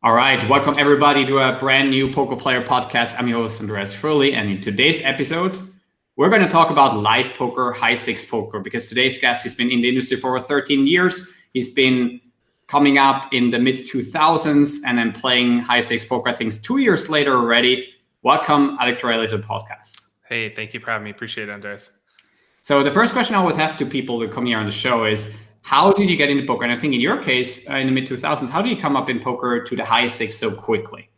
All right, welcome everybody to a brand new Poker Player podcast. I'm your host, Andreas Froehli, and in today's episode, we're going to talk about live poker, high stakes poker, because today's guest has been in the industry for over 13 years. He's been coming up in the mid 2000s and then playing high stakes poker, I think, 2 years later already. Welcome, Alec Torelli, to the podcast. Hey, thank you for having me. Appreciate it, Andreas. So the first question I always have to people that come here on the show is, how did you get into poker? And I think in your case, in the mid 2000s, how do you come up in poker to the high stakes so quickly?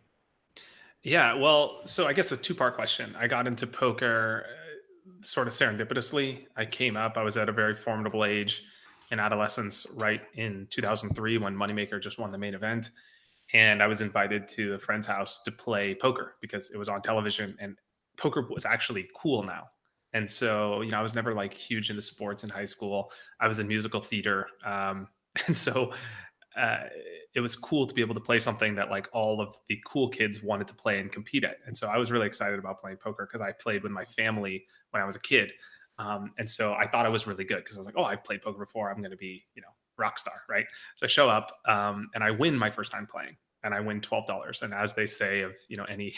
Yeah, well, so I guess a two-part question. I got into poker sort of serendipitously. I was at a very formidable age in adolescence, right in 2003 when Moneymaker just won the main event. And I was invited to a friend's house to play poker because it was on television and poker was actually cool now. And so, I was never like huge into sports in high school. I was in musical theater. And so uh, it was cool to be able to play something that like all of the cool kids wanted to play and compete at. And so I was really excited about playing poker because I played with my family when I was a kid. And so I thought I was really good because I was like, oh, I've played poker before. I'm going to be, rock star, right? So I show up and I win my first time playing. And I win $12. And as they say of any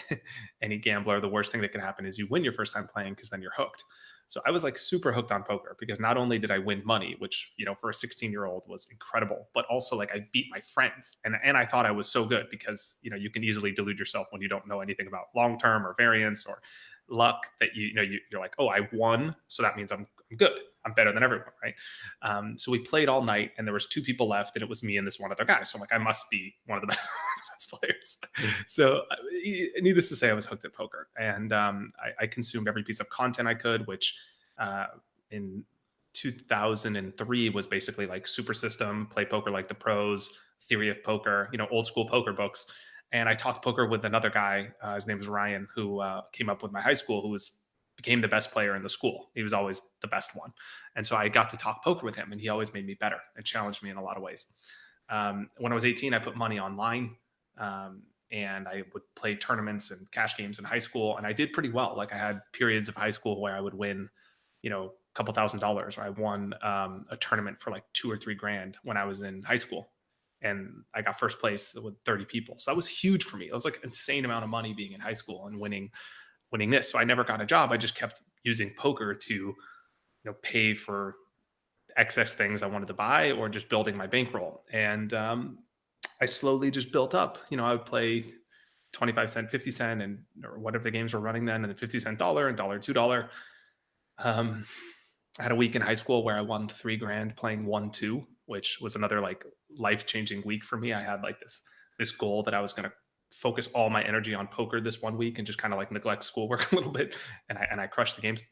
any gambler, the worst thing that can happen is you win your first time playing because then you're hooked. So I was like super hooked on poker because not only did I win money, which for a 16-year-old was incredible, but also like I beat my friends, and I thought I was so good because you can easily delude yourself when you don't know anything about long term or variance or luck that you're like, oh, I won, so that means I'm good. I'm better than everyone, right? So we played all night, and there was two people left, and it was me and this one other guy. So I'm like, I must be one of the best players. So needless to say, I was hooked at poker, and I consumed every piece of content I could, which in 2003 was basically like Super System, Play Poker Like the Pros, Theory of Poker, old school poker books. And I talked poker with another guy. His name was Ryan, who came up with my high school, who became the best player in the school. He was always the best one. And so I got to talk poker with him, and he always made me better and challenged me in a lot of ways. When I was 18, I put money online, and I would play tournaments and cash games in high school. And I did pretty well. Like I had periods of high school where I would win, a couple $1,000s, or I won a tournament for like 2 or 3 grand when I was in high school. And I got first place with 30 people. So that was huge for me. It was like an insane amount of money being in high school and winning this. So I never got a job. I just kept using poker to, pay for excess things I wanted to buy or just building my bankroll. And I slowly just built up. I would play 25-cent, 50-cent, and or whatever the games were running then, and then 50-cent dollar and dollar $2. I had a week in high school where I won 3 grand playing 1-2, which was another like life-changing week for me. I had like this goal that I was going to focus all my energy on poker this one week and just kind of like neglect schoolwork a little bit. And I crushed the games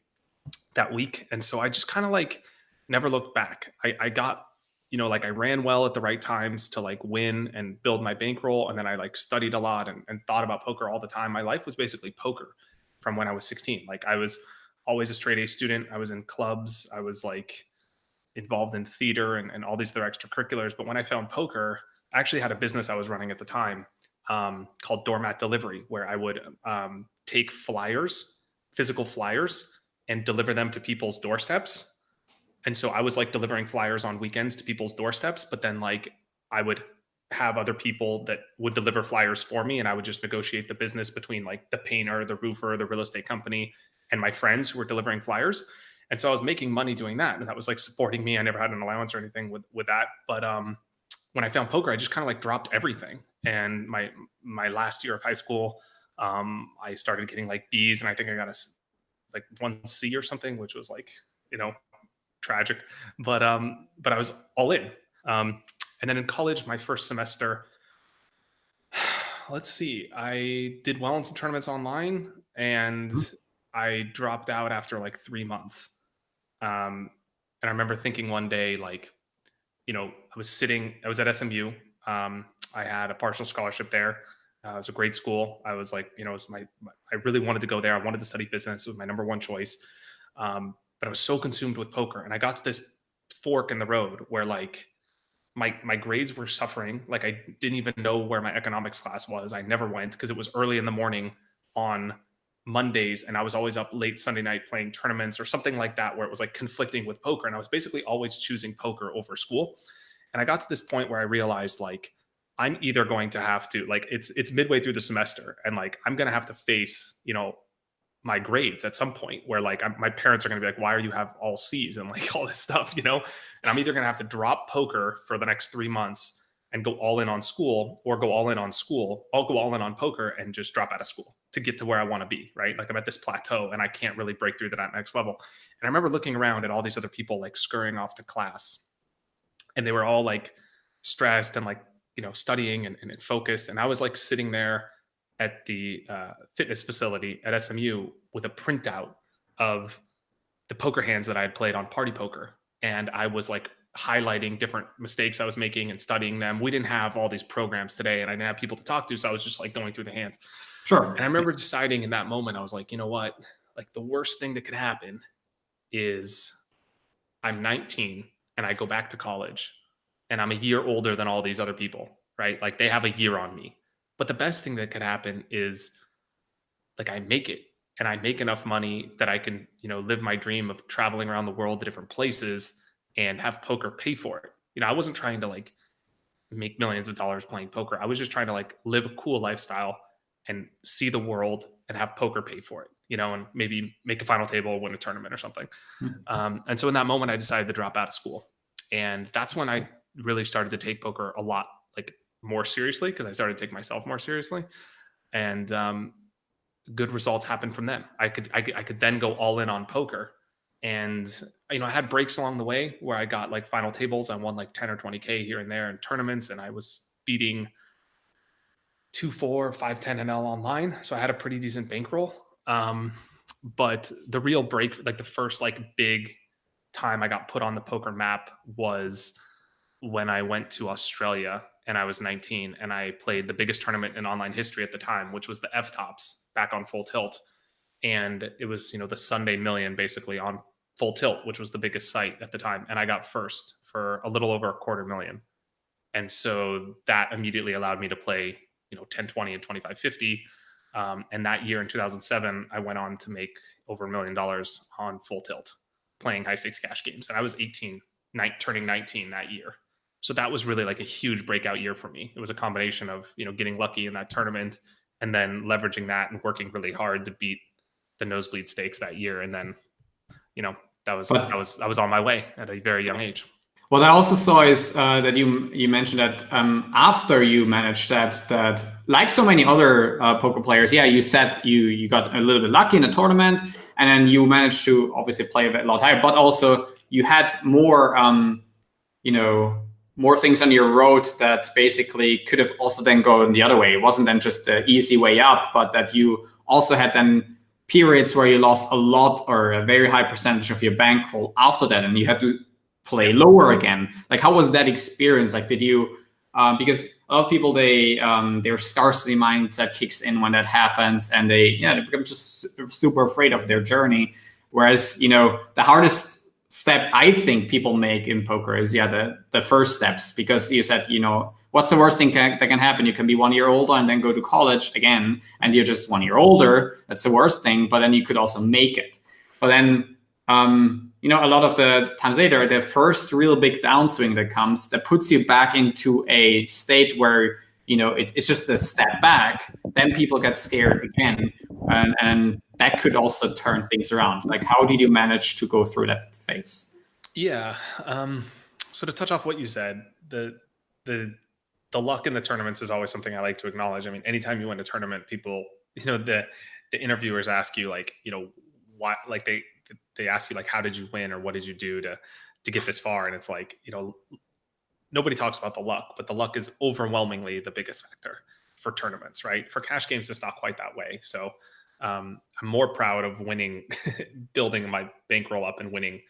that week. And so I just kind of like never looked back. I got, like I ran well at the right times to like win and build my bankroll. And then I like studied a lot and thought about poker all the time. My life was basically poker from when I was 16. Like I was always a straight A student. I was in clubs. I was like involved in theater and all these other extracurriculars. But when I found poker, I actually had a business I was running at the time called Doormat Delivery, where I would take flyers, physical flyers, and deliver them to people's doorsteps. And so I was like delivering flyers on weekends to people's doorsteps, but then like I would have other people that would deliver flyers for me, and I would just negotiate the business between like the painter, the roofer, the real estate company, and my friends who were delivering flyers. And so I was making money doing that, and that was like supporting me. I never had an allowance or anything with that. But when I found poker, I just kind of like dropped everything. And my last year of high school, I started getting like B's, and I think I got like 1C or something, which was like, tragic. But I was all in. And then in college, my first semester, let's see, I did well in some tournaments online, and I dropped out after like 3 months. And I remember thinking one day, like, I was at SMU. I had a partial scholarship there. It was a great school. I was like, it was I really wanted to go there. I wanted to study business. It was my number one choice. But I was so consumed with poker, and I got to this fork in the road where like my grades were suffering. Like I didn't even know where my economics class was. I never went because it was early in the morning on Mondays, and I was always up late Sunday night playing tournaments or something like that, where it was like conflicting with poker. And I was basically always choosing poker over school. And I got to this point where I realized like I'm either going to have to, like, it's midway through the semester, and like I'm going to have to face, my grades at some point where like my parents are going to be like, why are you have all C's and like all this stuff, and I'm either going to have to drop poker for the next 3 months and go all in on school, or go all in on school. I'll go all in on poker and just drop out of school to get to where I want to be, right? Like I'm at this plateau and I can't really break through to that next level. And I remember looking around at all these other people like scurrying off to class, and they were all like stressed and like, studying and focused. And I was like sitting there at the fitness facility at SMU with a printout of the poker hands that I had played on Party Poker. And I was like highlighting different mistakes I was making and studying them. We didn't have all these programs today, and I didn't have people to talk to. So I was just like going through the hands. Sure. And I remember deciding in that moment, I was like, you know what? Like the worst thing that could happen is I'm 19 and I go back to college and I'm a year older than all these other people, right? Like they have a year on me. But the best thing that could happen is like I make it and I make enough money that I can, live my dream of traveling around the world to different places and have poker pay for it. I wasn't trying to like make millions of dollars playing poker. I was just trying to like live a cool lifestyle and see the world and have poker pay for it, and maybe make a final table, win a tournament or something. And so in that moment, I decided to drop out of school. And that's when I really started to take poker a lot like more seriously, because I started to take myself more seriously. And good results happened from them. I could then go all in on poker. And, I had breaks along the way where I got like final tables. I won like 10 or 20K here and there in tournaments. And I was beating 2-4, 5-10 NL online. So I had a pretty decent bankroll. But the real break, like the first like big time I got put on the poker map was when I went to Australia and I was 19 and I played the biggest tournament in online history at the time, which was the F-Tops back on Full Tilt. And it was, the Sunday Million basically on Full Tilt, which was the biggest site at the time. And I got first for a little over $250,000. And so that immediately allowed me to play, 10-20 and 25-50. And that year in 2007, I went on to make over $1 million on Full Tilt playing high stakes cash games. And I was 18, turning 19 that year. So that was really like a huge breakout year for me. It was a combination of, getting lucky in that tournament and then leveraging that and working really hard to beat the nosebleed stakes that year. And then, I was on my way at a very young age. What I also saw is that you mentioned that after you managed that like so many other poker players, you said you got a little bit lucky in a tournament, and then you managed to obviously play a lot higher, but also you had more more things on your road that basically could have also then gone the other way. It wasn't then just the easy way up, but that you also had then periods where you lost a lot or a very high percentage of your bankroll after that, and you had to play lower again. Like, how was that experience? Like, did you because a lot of people, their scarcity mindset kicks in when that happens, and they become just super afraid of their journey. Whereas the hardest step I think people make in poker is the first steps, because you said what's the worst thing that can happen? You can be 1 year older and then go to college again, and you're just 1 year older. That's the worst thing. But then you could also make it. But then a lot of the times later, the first real big downswing that comes, that puts you back into a state where it's just a step back. Then people get scared again, and that could also turn things around. Like, how did you manage to go through that phase? Yeah. So to touch off what you said, the luck in the tournaments is always something I like to acknowledge. I mean, anytime you win a tournament, people, the interviewers ask you like, why, like they ask you like, how did you win, or what did you do to get this far? And it's like, nobody talks about the luck, but the luck is overwhelmingly the biggest factor for tournaments, right? For cash games, it's not quite that way. So I'm more proud of winning, building my bankroll up and winning,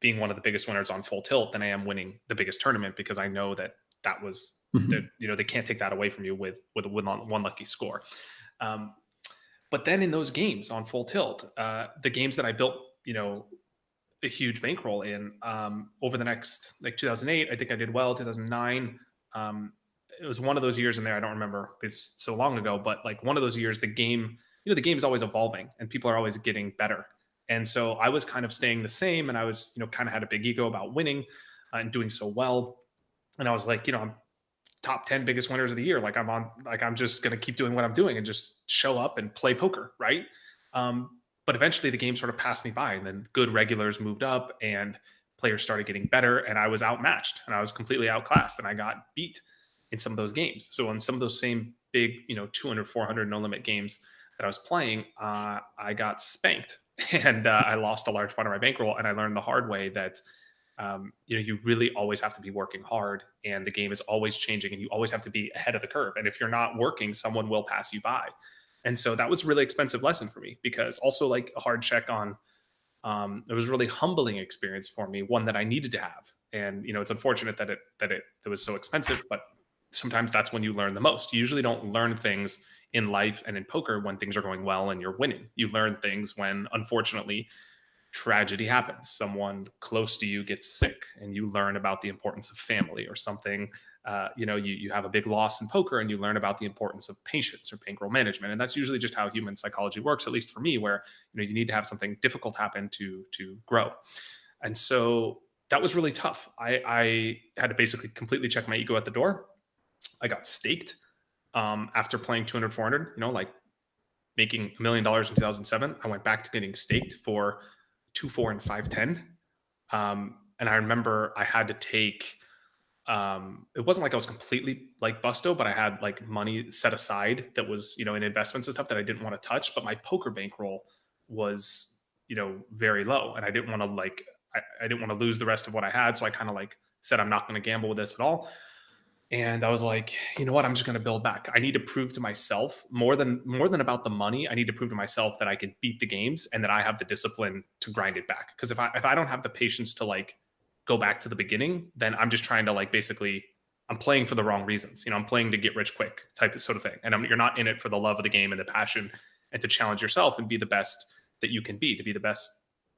being one of the biggest winners on Full Tilt than I am winning the biggest tournament, because I know that was, they can't take that away from you with one lucky score. But then in those games on Full Tilt, the games that I built, a huge bankroll in over the next, like 2008, I think I did well. 2009, it was one of those years in there. I don't remember, it's so long ago, but like one of those years, the game is always evolving and people are always getting better. And so I was kind of staying the same, and I was, kind of had a big ego about winning and doing so well. And I was like, top 10 biggest winners of the year. Like I'm just going to keep doing what I'm doing and just show up and play poker. Right. But eventually the game sort of passed me by, and then good regulars moved up and players started getting better, and I was outmatched and I was completely outclassed, and I got beat in some of those games. So on some of those same big, 200, 400 no limit games that I was playing, I got spanked and I lost a large part of my bankroll. And I learned the hard way that, you really always have to be working hard, and the game is always changing, and you always have to be ahead of the curve. And if you're not working, someone will pass you by. And so that was a really expensive lesson for me, because also like a hard check on, it was a really humbling experience for me, one that I needed to have. And, it's unfortunate that it was so expensive, but sometimes that's when you learn the most. You usually don't learn things in life and in poker when things are going well and you're winning. You learn things when, unfortunately, tragedy happens. Someone close to you gets sick, and you learn about the importance of family, or something. You have a big loss in poker, and you learn about the importance of patience or bankroll management. And that's usually just how human psychology works, at least for me, where you need to have something difficult happen to grow. And so that was really tough. I had to basically completely check my ego at the door. I got staked after playing 200, 400, like making $1 million in 2007. I went back to getting staked for 2, 4, and 5, 10. And I remember I had to take, it wasn't like I was completely like busto, but I had like money set aside that was, in investments and stuff that I didn't want to touch. But my poker bankroll was, very low. And I didn't want to I didn't want to lose the rest of what I had. So I kind of said, I'm not going to gamble with this at all. And I was like, you know what? I'm just going to build back. I need to prove to myself more than about the money. I need to prove to myself that I can beat the games, and that I have the discipline to grind it back. Because if I don't have the patience to go back to the beginning, then I'm just trying to basically, I'm playing for the wrong reasons. I'm playing to get rich quick type of sort of thing. And you're not in it for the love of the game and the passion, and to challenge yourself and be the best that you can be, to be the best,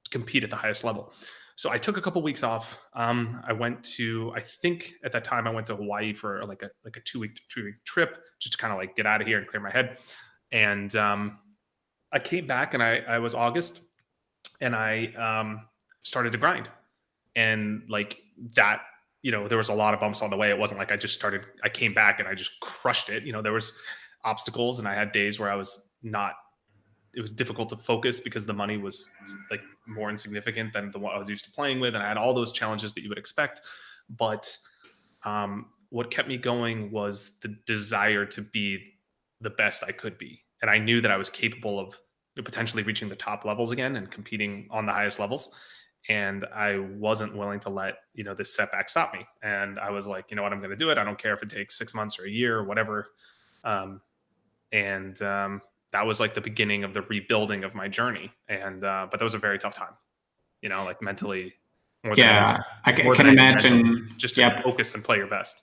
to compete at the highest level. So I took a couple weeks off. I went to, I think at that time I went to Hawaii for a 2-week trip, just to kind of get out of here and clear my head. And I came back, and I was August, and I started to grind. And that, there was a lot of bumps on the way. It wasn't like I came back and I just crushed it. There was obstacles, and I had days where it was difficult to focus because the money was more insignificant than the one I was used to playing with. And I had all those challenges that you would expect. But what kept me going was the desire to be the best I could be. And I knew that I was capable of potentially reaching the top levels again and competing on the highest levels. And I wasn't willing to let, this setback stop me. And I was like, you know what, I'm going to do it. I don't care if it takes 6 months or a year or whatever. That was the beginning of the rebuilding of my journey. And, but that was a very tough time, mentally. I can imagine. Just to focus and play your best.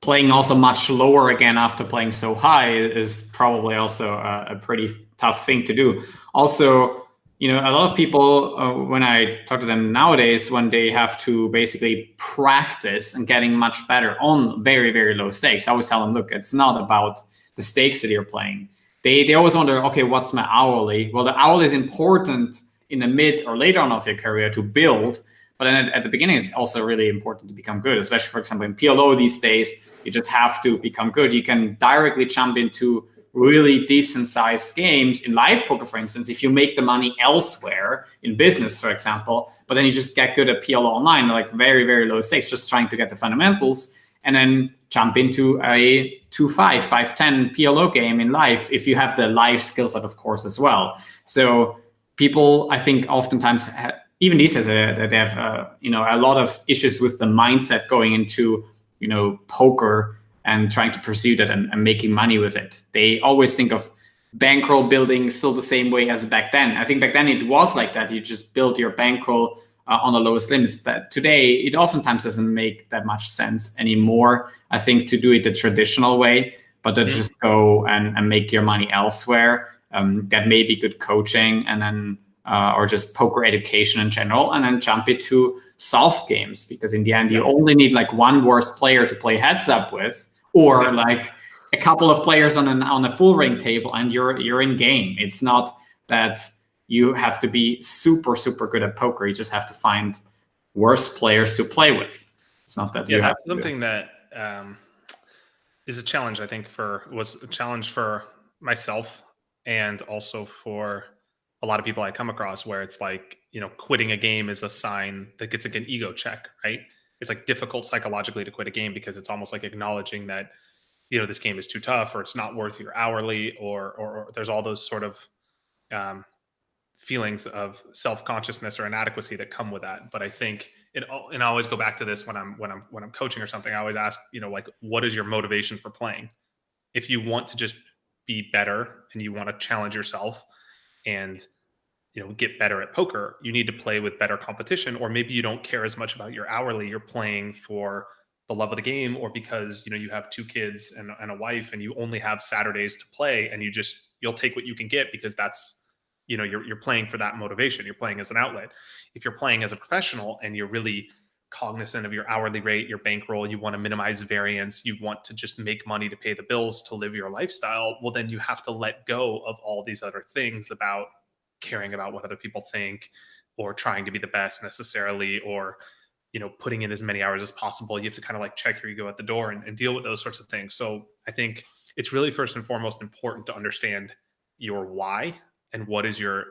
Playing also much lower again after playing so high is probably also a pretty tough thing to do. Also, a lot of people, when I talk to them nowadays, when they have to basically practice and getting much better on very, very low stakes, I always tell them, look, it's not about the stakes that you're playing. They always wonder, okay, what's my hourly? Well, the hourly is important in the mid or later on of your career to build. But then at the beginning, it's also really important to become good, especially, for example, in PLO these days, you just have to become good. You can directly jump into really decent sized games in live poker, for instance, if you make the money elsewhere in business, for example, but then you just get good at PLO online, very, very low stakes, just trying to get the fundamentals, and then jump into a 2-5, 5-10 PLO game in live if you have the live skill set, of course, as well. So people, I think, oftentimes, even these days, they have a lot of issues with the mindset going into poker and trying to pursue that and making money with it. They always think of bankroll building still the same way as back then. I think back then it was like that. You just build your bankroll on the lowest limits. But today, it oftentimes doesn't make that much sense anymore, I think, to do it the traditional way, but to just go and make your money elsewhere, get maybe good coaching, and then or just poker education in general, and then jump into soft games, because in the end, you only need one worse player to play heads up with, or a couple of players on a full ring table, and you're in game. It's not that you have to be super, super good at poker. You just have to find worse players to play with. It's not that you have that's something that is a challenge, I think, was a challenge for myself and also for a lot of people I come across, where it's like, quitting a game is a sign that gets like an ego check, right? It's like difficult psychologically to quit a game because it's almost like acknowledging that, this game is too tough, or it's not worth your hourly, or there's all those sort of um, feelings of self-consciousness or inadequacy that come with that. But I think and I always go back to this when I'm coaching or something. I always ask, like, what is your motivation for playing? If you want to just be better and you want to challenge yourself and get better at poker, you need to play with better competition. Or maybe you don't care as much about your hourly, you're playing for the love of the game, or because you have 2 kids and a wife, and you only have Saturdays to play, and you'll take what you can get because that's you're playing for that motivation. You're playing as an outlet. If you're playing as a professional and you're really cognizant of your hourly rate, your bankroll, you want to minimize variance, you want to just make money to pay the bills, to live your lifestyle, well, then you have to let go of all these other things about caring about what other people think, or trying to be the best necessarily, or putting in as many hours as possible. You have to kind of like check your ego at the door and deal with those sorts of things. So I think it's really first and foremost important to understand your why and what is your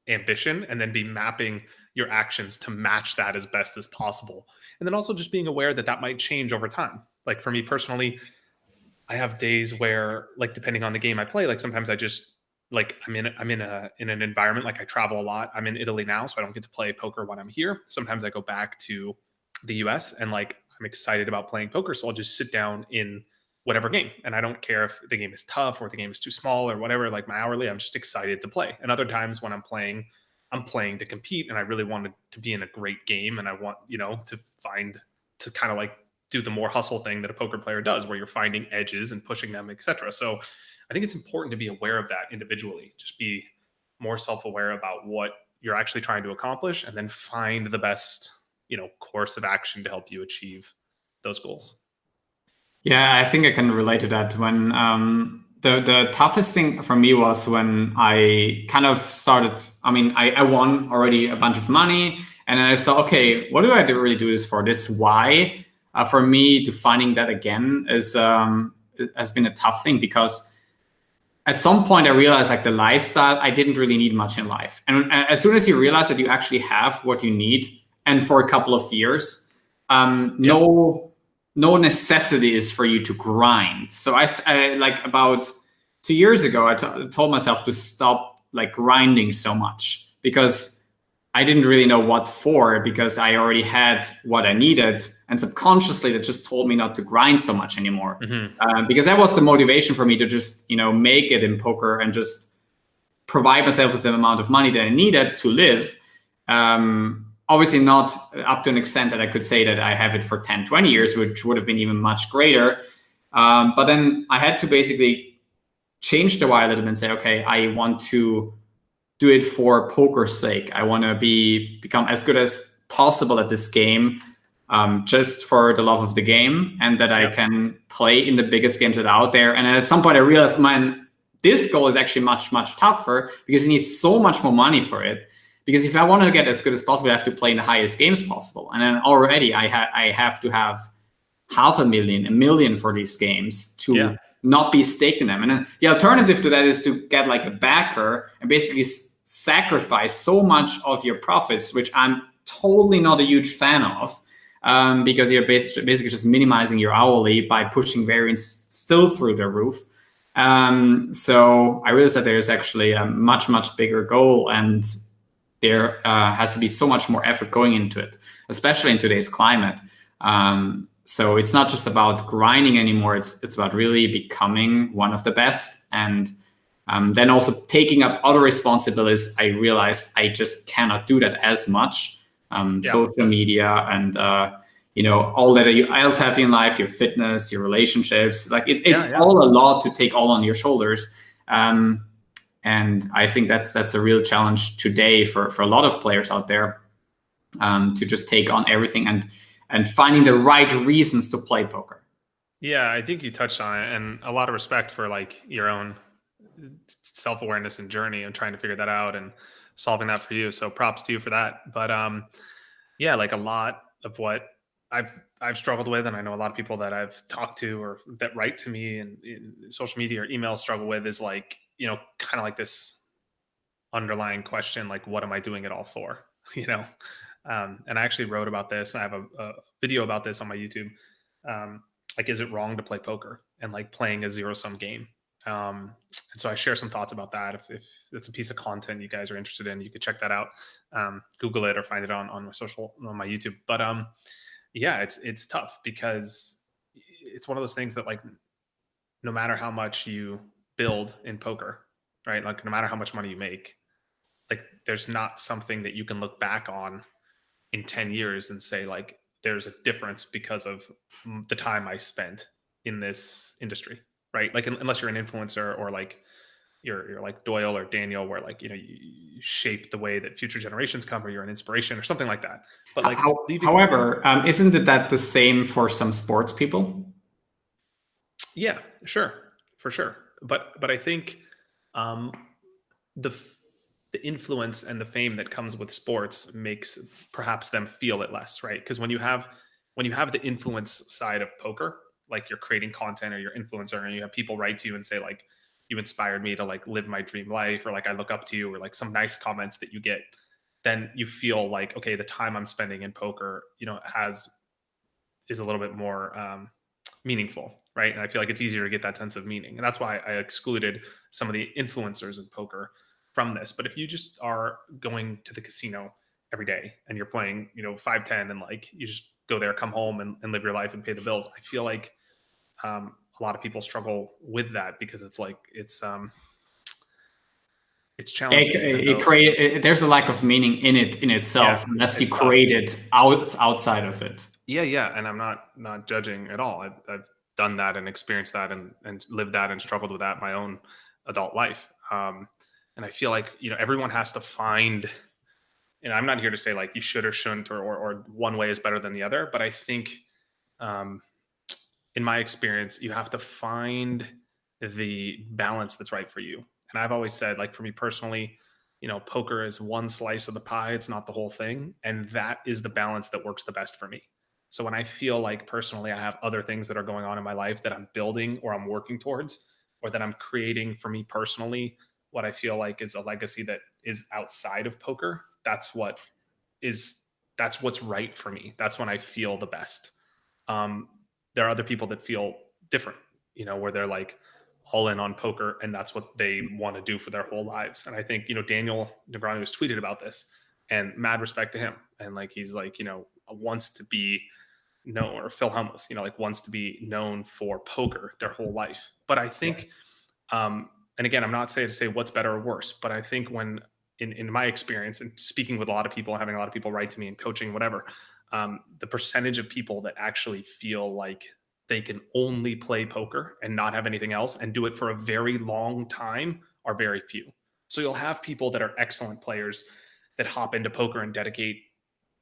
ambition, and then be mapping your actions to match that as best as possible. And then also just being aware that that might change over time. Like for me personally, I have days where, like, depending on the game I play, like sometimes I just like I'm in an environment, like I travel a lot. I'm in Italy now, so I don't get to play poker when I'm here. Sometimes I go back to the US and like I'm excited about playing poker, so I'll just sit down in whatever game, and I don't care if the game is tough or the game is too small or whatever. Like my hourly, I'm just excited to play. And other times when I'm playing to compete, and I really wanted to be in a great game, and I want to kind of like do the more hustle thing that a poker player does, where you're finding edges and pushing them, etc. So I think it's important to be aware of that individually. Just be more self-aware about what you're actually trying to accomplish, and then find the best, course of action to help you achieve those goals. Yeah, I think I can relate to that. When the toughest thing for me was when I kind of started. I mean, I won already a bunch of money, and then I thought, okay, what do I really do this for? This why for me to finding that again is has been a tough thing, because at some point I realized like the lifestyle, I didn't really need much in life. And as soon as you realize that you actually have what you need, and for a couple of years, no necessity is for you to grind. So I like about 2 years ago, I told myself to stop like grinding so much, because I didn't really know what for, because I already had what I needed. And subconsciously that just told me not to grind so much anymore. Because that was the motivation for me to just, make it in poker and just provide myself with the amount of money that I needed to live. Obviously not up to an extent that I could say that I have it for 10, 20 years, which would have been even much greater. But then I had to basically change the why a little bit and say, okay, I want to do it for poker's sake. I want to become as good as possible at this game, just for the love of the game, and that I can play in the biggest games that are out there. And at some point I realized, man, this goal is actually much, much tougher, because you need so much more money for it. Because if I want to get as good as possible, I have to play in the highest games possible. And then already I have to have 500,000, 1 million for these games to not be staked in them. And then the alternative to that is to get like a backer and basically sacrifice so much of your profits, which I'm totally not a huge fan of, because you're basically just minimizing your hourly by pushing variance still through the roof. So I realized that there's actually a much, much bigger goal, and there has to be so much more effort going into it, especially in today's climate. So it's not just about grinding anymore. It's about really becoming one of the best. And then also taking up other responsibilities. I realized I just cannot do that as much. Social media and, all that you else have in life, your fitness, your relationships, like it's all a lot to take all on your shoulders. And I think that's a real challenge today for a lot of players out there, to just take on everything and finding the right reasons to play poker. Yeah, I think you touched on it, and a lot of respect for like your own self-awareness and journey and trying to figure that out and solving that for you. So props to you for that. But like a lot of what I've I've struggled with, and I know a lot of people that I've talked to or that write to me and in social media or email struggle with is like, kind of like this underlying question, like, what am I doing it all for? you know? And I actually wrote about this. I have a video about this on my YouTube. Like, is it wrong to play poker and like playing a zero sum game? And so I share some thoughts about that. If it's a piece of content you guys are interested in, you could check that out. Google it or find it on my YouTube. But yeah, it's tough because it's one of those things that like no matter how much you build in poker, right? Like no matter how much money you make, like there's not something that you can look back on in 10 years and say like there's a difference because of the time I spent in this industry, right? Like unless you're an influencer or like you're like Doyle or Daniel, where like you shape the way that future generations come, or you're an inspiration or something like that. But like however, isn't that the same for some sports people? Yeah, sure, for sure. But I think the influence and the fame that comes with sports makes perhaps them feel it less, right? Because when you have the influence side of poker, like you're creating content or you're influencer, and you have people write to you and say like, you inspired me to like live my dream life, or like I look up to you, or like some nice comments that you get, then you feel like, okay, the time I'm spending in poker, is a little bit more meaningful, right? And I feel like it's easier to get that sense of meaning. And that's why I excluded some of the influencers in poker from this. But if you just are going to the casino every day and you're playing, 5-10, and like you just go there, come home and live your life and pay the bills, I feel like a lot of people struggle with that because it's like, it's challenging. There's a lack of meaning in itself, unless you create it outside of it. Yeah. And I'm not judging at all. I've done that and experienced that and lived that and struggled with that in my own adult life. And I feel like, everyone has to find, and I'm not here to say like you should or shouldn't, or one way is better than the other, but I think in my experience, you have to find the balance that's right for you. And I've always said, like, for me personally, poker is one slice of the pie. It's not the whole thing. And that is the balance that works the best for me. So when I feel like personally, I have other things that are going on in my life that I'm building or I'm working towards, or that I'm creating for me personally, what I feel like is a legacy that is outside of poker, that's what's right for me. That's when I feel the best. There are other people that feel different, where they're like all in on poker and that's what they want to do for their whole lives. And I think, Daniel Negreanu has tweeted about this, and mad respect to him. And like, he's like, wants to be known, or Phil Hellmuth, like wants to be known for poker their whole life. But I think, and again, I'm not saying to say what's better or worse, but I think when in my experience and speaking with a lot of people, having a lot of people write to me and coaching, whatever, the percentage of people that actually feel like they can only play poker and not have anything else and do it for a very long time are very few. So you'll have people that are excellent players that hop into poker and dedicate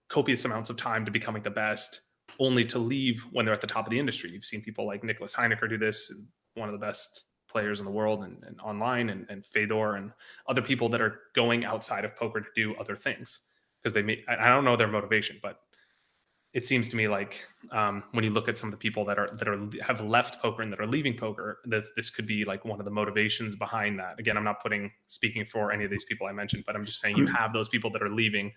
copious amounts of time to becoming the best, only to leave when they're at the top of the industry. You've seen people like Nicholas Heinecker do this, one of the best players in the world and online, and Fedor and other people that are going outside of poker to do other things because I don't know their motivation, but it seems to me like when you look at some of the people that have left poker and that are leaving poker, that this could be like one of the motivations behind that. Again, I'm not speaking for any of these people I mentioned, but I'm just saying you have those people that are leaving.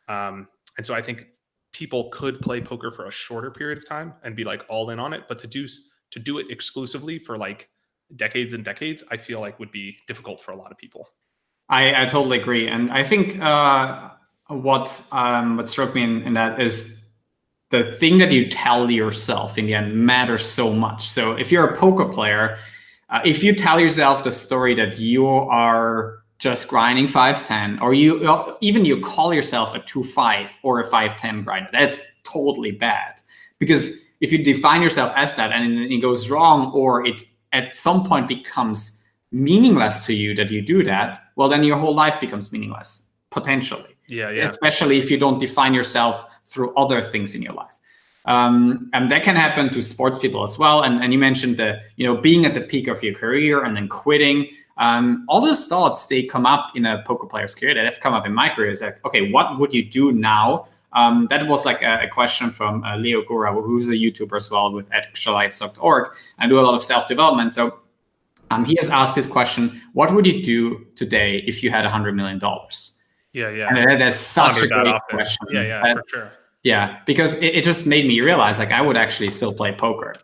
And so I think people could play poker for a shorter period of time and be like all in on it, but to do it exclusively for like decades and decades, I feel like would be difficult for a lot of people. I totally agree. And I think what struck me in that is the thing that you tell yourself in the end matters so much. So if you're a poker player, if you tell yourself the story that you are just grinding 5-10, or you call yourself a 2-5 or a 5-10 grinder, that's totally bad. Because if you define yourself as that and it goes wrong, or it at some point becomes meaningless to you that you do that, well, then your whole life becomes meaningless, potentially. Yeah. Especially if you don't define yourself through other things in your life. And that can happen to sports people as well. And you mentioned being at the peak of your career and then quitting. All those thoughts, they come up in a poker player's career, that have come up in my career, is like, okay, what would you do now That was like a question from Leo Gura, who's a YouTuber as well with actualize.org. I do a lot of self-development. So he has asked this question: what would you do today if you had $100 million? Yeah. And that's such a great often. question. Yeah, for sure. Yeah, because it just made me realize like I would actually still play poker.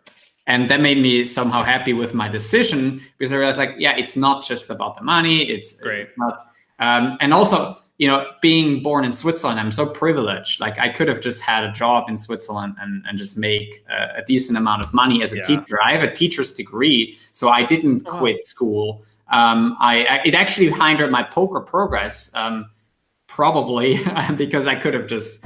And that made me somehow happy with my decision, because I realized like, yeah, it's not just about the money. It's Great. It's not. And also, being born in Switzerland, I'm so privileged. Like I could have just had a job in Switzerland and just make a decent amount of money as a teacher. I have a teacher's degree, so I didn't quit school. It actually hindered my poker progress. Probably because I could have just,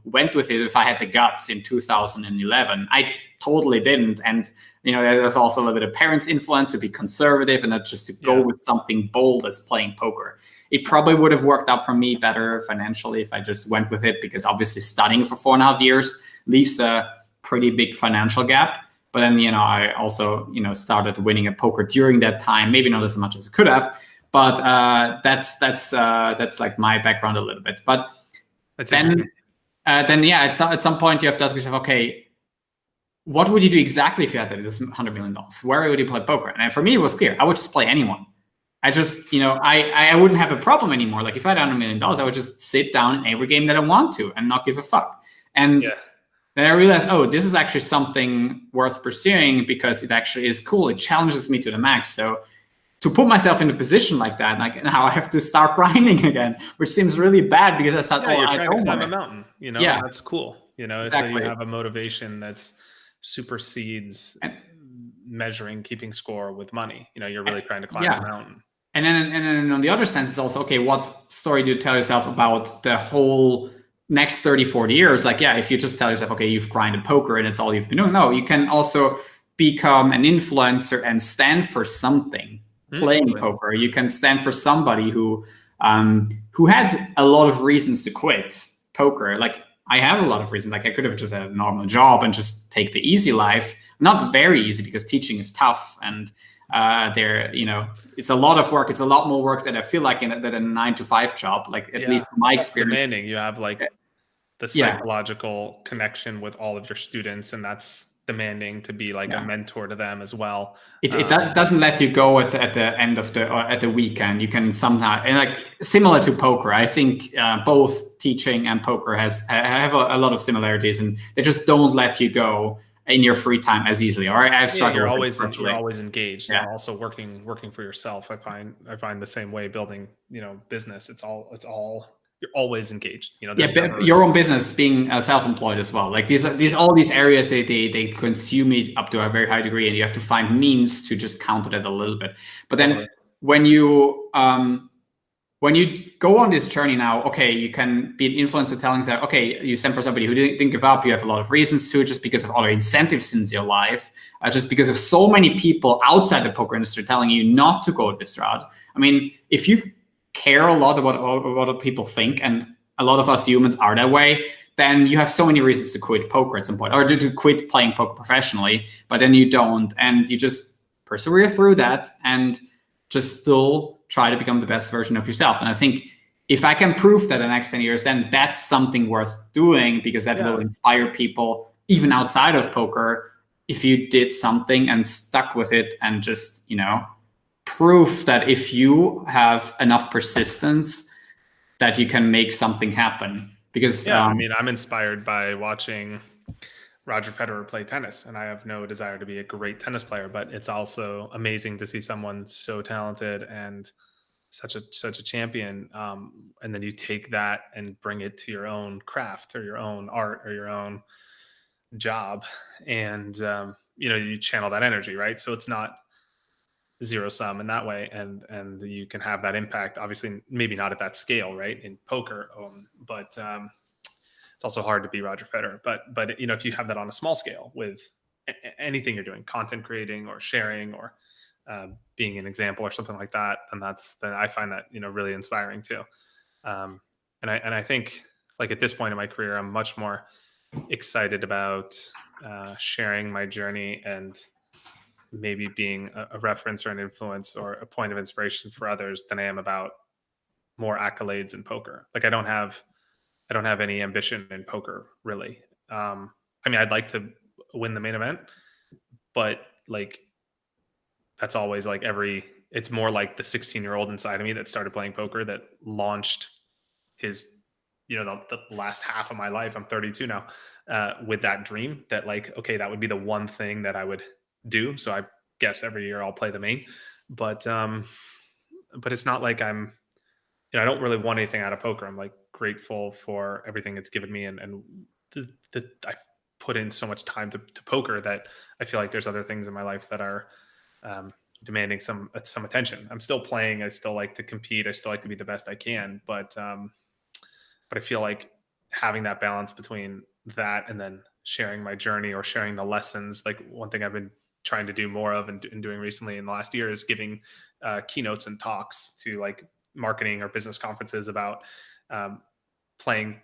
went with it if I had the guts in 2011. I totally didn't. And, there's also a little bit of parents' influence to be conservative and not just to go with something bold as playing poker. It probably would have worked out for me better financially if I just went with it, because obviously studying for 4.5 years leaves a pretty big financial gap. But then, I also, started winning at poker during that time, maybe not as much as I could have. But that's like my background a little bit. But then at some point you have to ask yourself, okay, what would you do exactly if you had this $100 million? Where would you play poker? And for me, it was clear. I would just play anyone. I just, I wouldn't have a problem anymore. Like if I had $100 million, I would just sit down in every game that I want to and not give a fuck. And then I realized, oh, this is actually something worth pursuing because it actually is cool. It challenges me to the max. So to put myself in a position like that, like now I have to start grinding again, which seems really bad because that's not. You're trying to climb a mountain, that's cool. Exactly. So you have a motivation that supersedes measuring, keeping score with money. You're really trying to climb a mountain. And then on the other sense, it's also, okay, what story do you tell yourself about the whole next 30, 40 years? Like, if you just tell yourself, okay, you've grinded poker and it's all you've been doing. No, you can also become an influencer and stand for something. Playing poker, you can stand for somebody who had a lot of reasons to quit poker. Like I have a lot of reasons. Like I could have just had a normal job and just take the easy life. Not very easy, because teaching is tough, and it's a lot of work. It's a lot more work that I feel like than a 9-to-5 job. Like at least from my experience, demanding. You have like the psychological connection with all of your students, and that's demanding to be like a mentor to them as well. It doesn't let you go at the end of at the weekend. You can somehow, and like similar to poker, I think both teaching and poker have a lot of similarities, and they just don't let you go in your free time as easily. Or I've struggled. You're always engaged. And also working for yourself. I find the same way building business. It's all. You're always engaged. Your own business, being self-employed as well. Like all these areas, they consume it up to a very high degree, and you have to find means to just counter that a little bit. But then when you go on this journey now, okay, you can be an influencer telling that, okay, you stand for somebody who didn't give up. You have a lot of reasons to, just because of other incentives in your life, just because of so many people outside the poker industry telling you not to go this route. I mean, if you care a lot about what other people think, and a lot of us humans are that way, then you have so many reasons to quit poker at some point, or to quit playing poker professionally, but then you don't, and you just persevere through that and just still try to become the best version of yourself. And I think if I can prove that in the next 10 years, then that's something worth doing, because that will inspire people even outside of poker. If you did something and stuck with it and just, proof that if you have enough persistence, that you can make something happen. Because I'm inspired by watching Roger Federer play tennis, and I have no desire to be a great tennis player, but it's also amazing to see someone so talented and such a champion, and then you take that and bring it to your own craft or your own art or your own job, and you channel that energy, right? So it's not zero sum in that way, and you can have that impact, obviously maybe not at that scale, right, in poker, but it's also hard to be Roger Federer, but if you have that on a small scale with anything you're doing, content creating or sharing or being an example or something like that, then I find that really inspiring too. And I think, like, at this point in my career, I'm much more excited about sharing my journey and maybe being a reference or an influence or a point of inspiration for others than I am about more accolades in poker. Like, I don't have I don't have any ambition in poker really. I mean, I'd like to win the main event, but like that's always like it's more like the 16-year-old inside of me that started playing poker that launched his, the last half of my life. I'm 32 now, with that dream that like, okay, that would be the one thing that I would do. So I guess every year I'll play the main, but it's not like I don't really want anything out of poker. I'm like grateful for everything it's given me. And I've put in so much time to poker that I feel like there's other things in my life that are, um, demanding some attention. I'm still playing. I still like to compete. I still like to be the best I can, but I feel like having that balance between that and then sharing my journey or sharing the lessons. Like one thing I've been trying to do more of and doing recently in the last year is giving keynotes and talks to like marketing or business conferences about, um, playing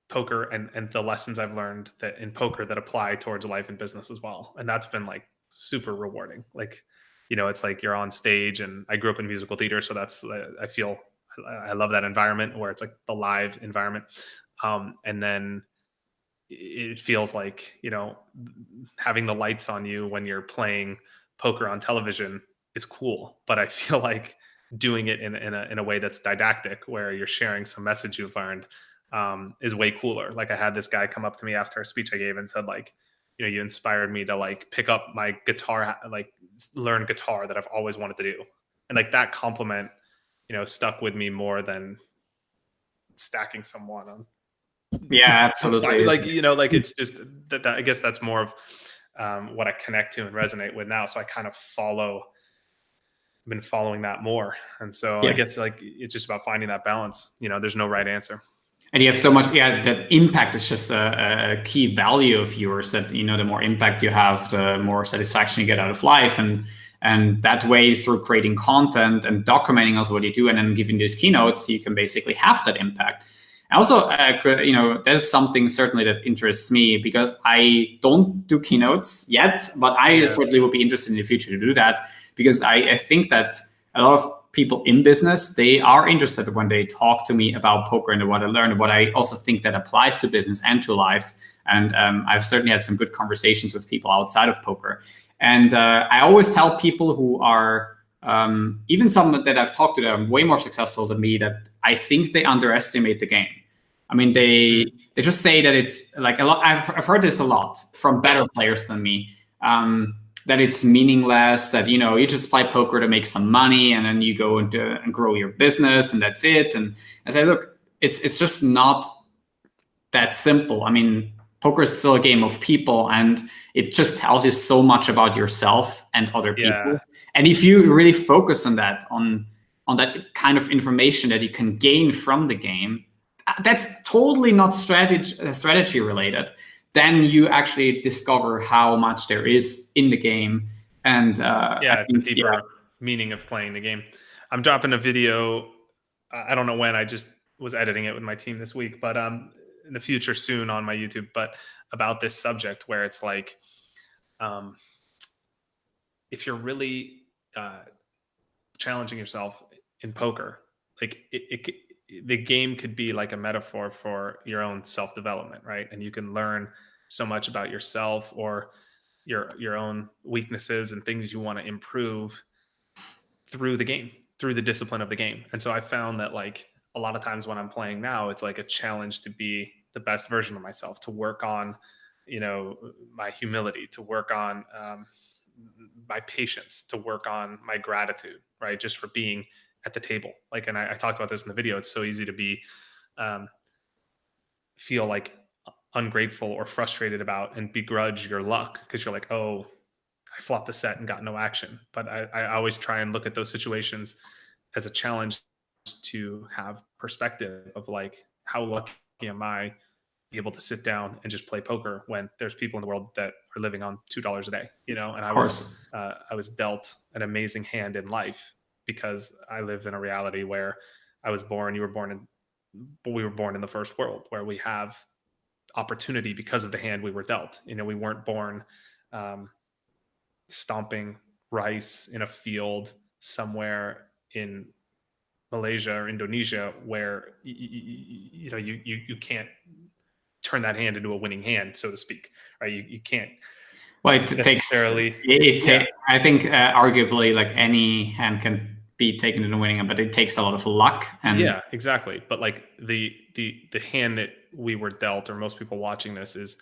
poker and the lessons I've learned that in poker that apply towards life and business as well. And that's been like super rewarding. Like, it's like you're on stage, and I grew up in musical theater. So I love that environment where it's like the live environment. And then it feels like, having the lights on you when you're playing poker on television is cool. But I feel like doing it in a way that's didactic, where you're sharing some message you've learned, is way cooler. Like I had this guy come up to me after a speech I gave and said like, you inspired me to like pick up my guitar, like learn guitar that I've always wanted to do. And like that compliment, stuck with me more than stacking someone on. Yeah, absolutely. Like, like it's just that I guess that's more of, what I connect to and resonate with now. So I kind of been following that more. And so I Yeah. guess like it's just about finding that balance. There's no right answer. And you have so much, yeah, that impact is just a key value of yours, that, the more impact you have, the more satisfaction you get out of life. And that way, through creating content and documenting also what you do and then giving these keynotes, you can basically have that impact. Also, there's something certainly that interests me, because I don't do keynotes yet, but I certainly would be interested in the future to do that, because I think that a lot of people in business, they are interested when they talk to me about poker and what I learned, what I also think that applies to business and to life. And I've certainly had some good conversations with people outside of poker. And I always tell people who are, even some that I've talked to that are way more successful than me, that I think they underestimate the game. I mean, they just say that it's like a lot. I've heard this a lot from better players than me. That it's meaningless, that, you just play poker to make some money and then you go and grow your business and that's it. And I say, look, it's just not that simple. I mean, poker is still a game of people, and it just tells you so much about yourself and other people. And if you really focus on that, on that kind of information that you can gain from the game, that's totally not strategy related, then you actually discover how much there is in the game. And it's a deeper meaning of playing the game. I'm dropping a video. I don't know when. I just was editing it with my team this week, but in the future soon on my YouTube. But about this subject, where it's like, if you're really challenging yourself in poker, like the game could be like a metaphor for your own self-development, right? And you can learn so much about yourself or your own weaknesses and things you want to improve through the game, through the discipline of the game. And so I found that like a lot of times when I'm playing now, it's like a challenge to be the best version of myself, to work on, my humility, to work on, my patience, to work on my gratitude, right? Just for being at the table. Like, and I talked about this in the video. It's so easy to be, feel like ungrateful or frustrated about and begrudge your luck, because you're like, oh, I flopped the set and got no action. But I always try and look at those situations as a challenge to have perspective of like, how lucky am I to be able to sit down and just play poker when there's people in the world that are living on $2 a day, and I was dealt an amazing hand in life, because I live in a reality where I was born, we were born in the first world, where we have opportunity because of the hand we were dealt. We weren't born, stomping rice in a field somewhere in Malaysia or Indonesia, where you can't turn that hand into a winning hand, so to speak, right? You can't Well, it takes necessarily. I think arguably like any hand can be taken into winning, but it takes a lot of luck. And yeah, exactly. But like the hand that we were dealt, or most people watching this, is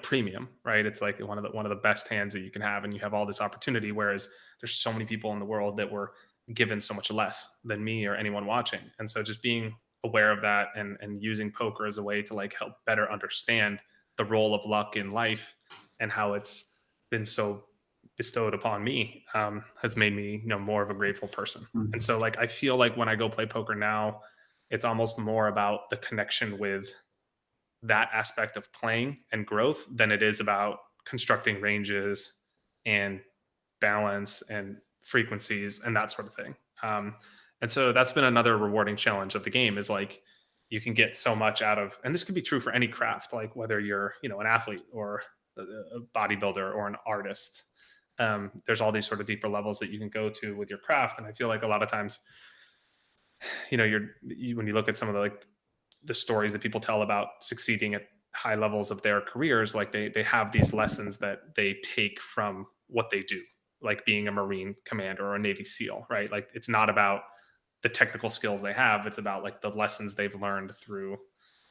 premium, right? It's like one of the best hands that you can have, and you have all this opportunity. Whereas there's so many people in the world that were given so much less than me or anyone watching, and so just being aware of that and using poker as a way to like help better understand the role of luck in life and how it's been so bestowed upon me has made me more of a grateful person. Mhm. And so like I feel like when I go play poker now, it's almost more about the connection with that aspect of playing and growth than it is about constructing ranges and balance and frequencies and that sort of thing. And so that's been another rewarding challenge of the game, is like you can get so much out of, and this could be true for any craft, like whether you're an athlete or a bodybuilder or an artist. There's all these sort of deeper levels that you can go to with your craft, and I feel like a lot of times, when you look at some of the stories that people tell about succeeding at high levels of their careers, like they have these lessons that they take from what they do, like being a Marine commander or a Navy SEAL, right? Like it's not about the technical skills they have, it's about like the lessons they've learned through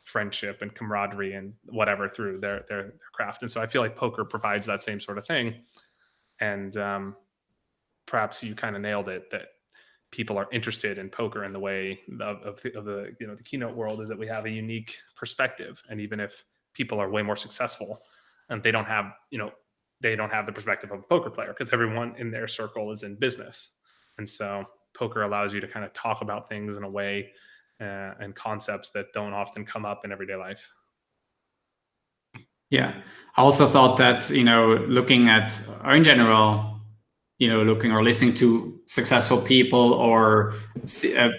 friendship and camaraderie and whatever through their craft. And so I feel like poker provides that same sort of thing. And perhaps you kind of nailed it, that people are interested in poker in the way of the the keynote world, is that we have a unique perspective. And even if people are way more successful and they don't have the perspective of a poker player, because everyone in their circle is in business. And so poker allows you to kind of talk about things in a way and concepts that don't often come up in everyday life. yeah, I also thought that looking at, or in general, looking or listening to successful people, or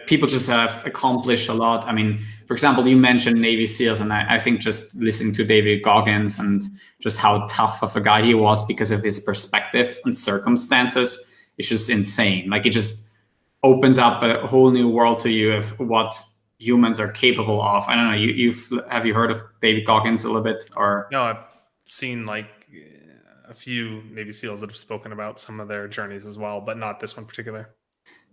people just have accomplished a lot. I mean, for example, you mentioned Navy SEALs, and I think just listening to David Goggins and just how tough of a guy he was because of his perspective and circumstances is just insane. Like it just opens up a whole new world to you of what humans are capable of. I don't know. Have you heard of David Goggins a little bit, or? No, I've seen like a few Navy SEALs that have spoken about some of their journeys as well, but not this one particular.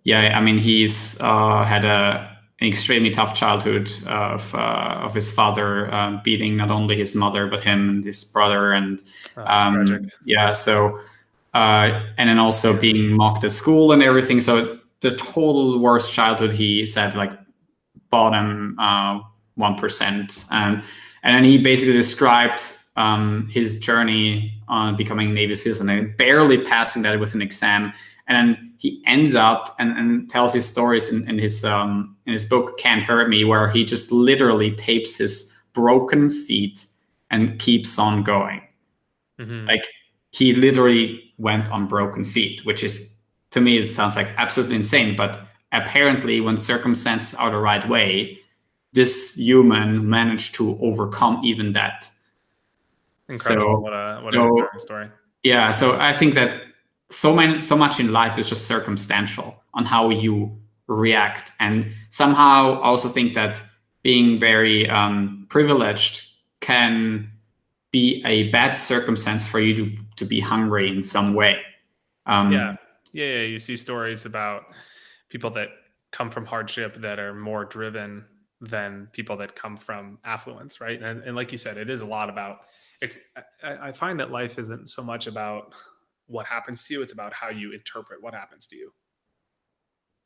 Yeah, I mean, he's had an extremely tough childhood of his father beating not only his mother but him and his brother, and tragic. yeah, so and then also being mocked at school and everything. So the total worst childhood, he said, like bottom 1%, and then he basically described his journey on becoming Navy SEALs and then barely passing that with an exam. And then he ends up and tells his stories in his book Can't Hurt Me, where he just literally tapes his broken feet and keeps on going. Mm-hmm. Like he literally went on broken feet, which is, to me, it sounds like absolutely insane. But apparently, when circumstances are the right way, this human managed to overcome even that. Incredible. So, What an inspiring story. yeah, so I think that so much in life is just circumstantial on how you react, and somehow I also think that being very privileged can be a bad circumstance for you to be hungry in some way. Yeah. You see stories about people that come from hardship that are more driven than people that come from affluence, right? And like you said, it is a lot about it's. I find that life isn't so much about what happens to you; it's about how you interpret what happens to you.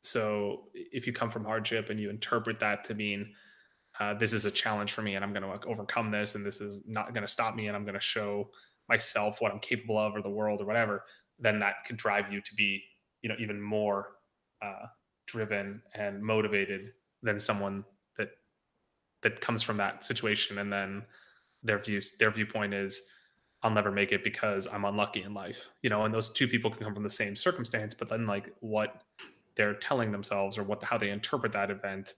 So if you come from hardship and you interpret that to mean this is a challenge for me and I'm going to overcome this, and this is not going to stop me, and I'm going to show myself what I'm capable of, or the world, or whatever, then that could drive you to be even more driven and motivated than someone that comes from that situation, and then their viewpoint is, I'll never make it because I'm unlucky in life. And those two people can come from the same circumstance, but then like what they're telling themselves, or how they interpret that event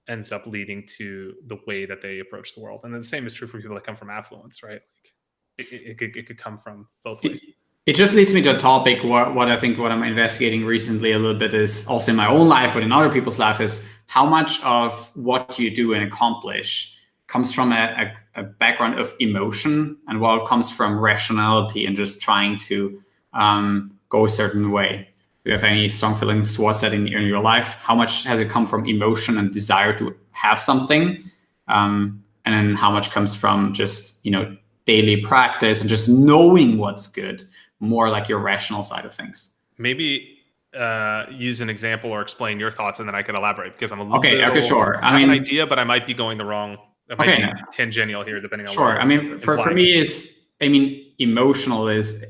ends up leading to the way that they approach the world. And then the same is true for people that come from affluence, right? Like it could come from both ways. It just leads me to a topic what I think what I'm investigating recently a little bit is also in my own life, but in other people's life is how much of what you do and accomplish comes from a background of emotion and what comes from rationality and just trying to go a certain way. Do you have any strong feelings towards that in your life? How much has it come from emotion and desire to have something? And then how much comes from just, daily practice and just knowing what's good, more like your rational side of things? Maybe use an example or explain your thoughts, and then I can elaborate, because I'm a little Okay, sure. I have an idea, but I might be going the wrong. It might be no. tangential here, depending on. Sure. For me emotional is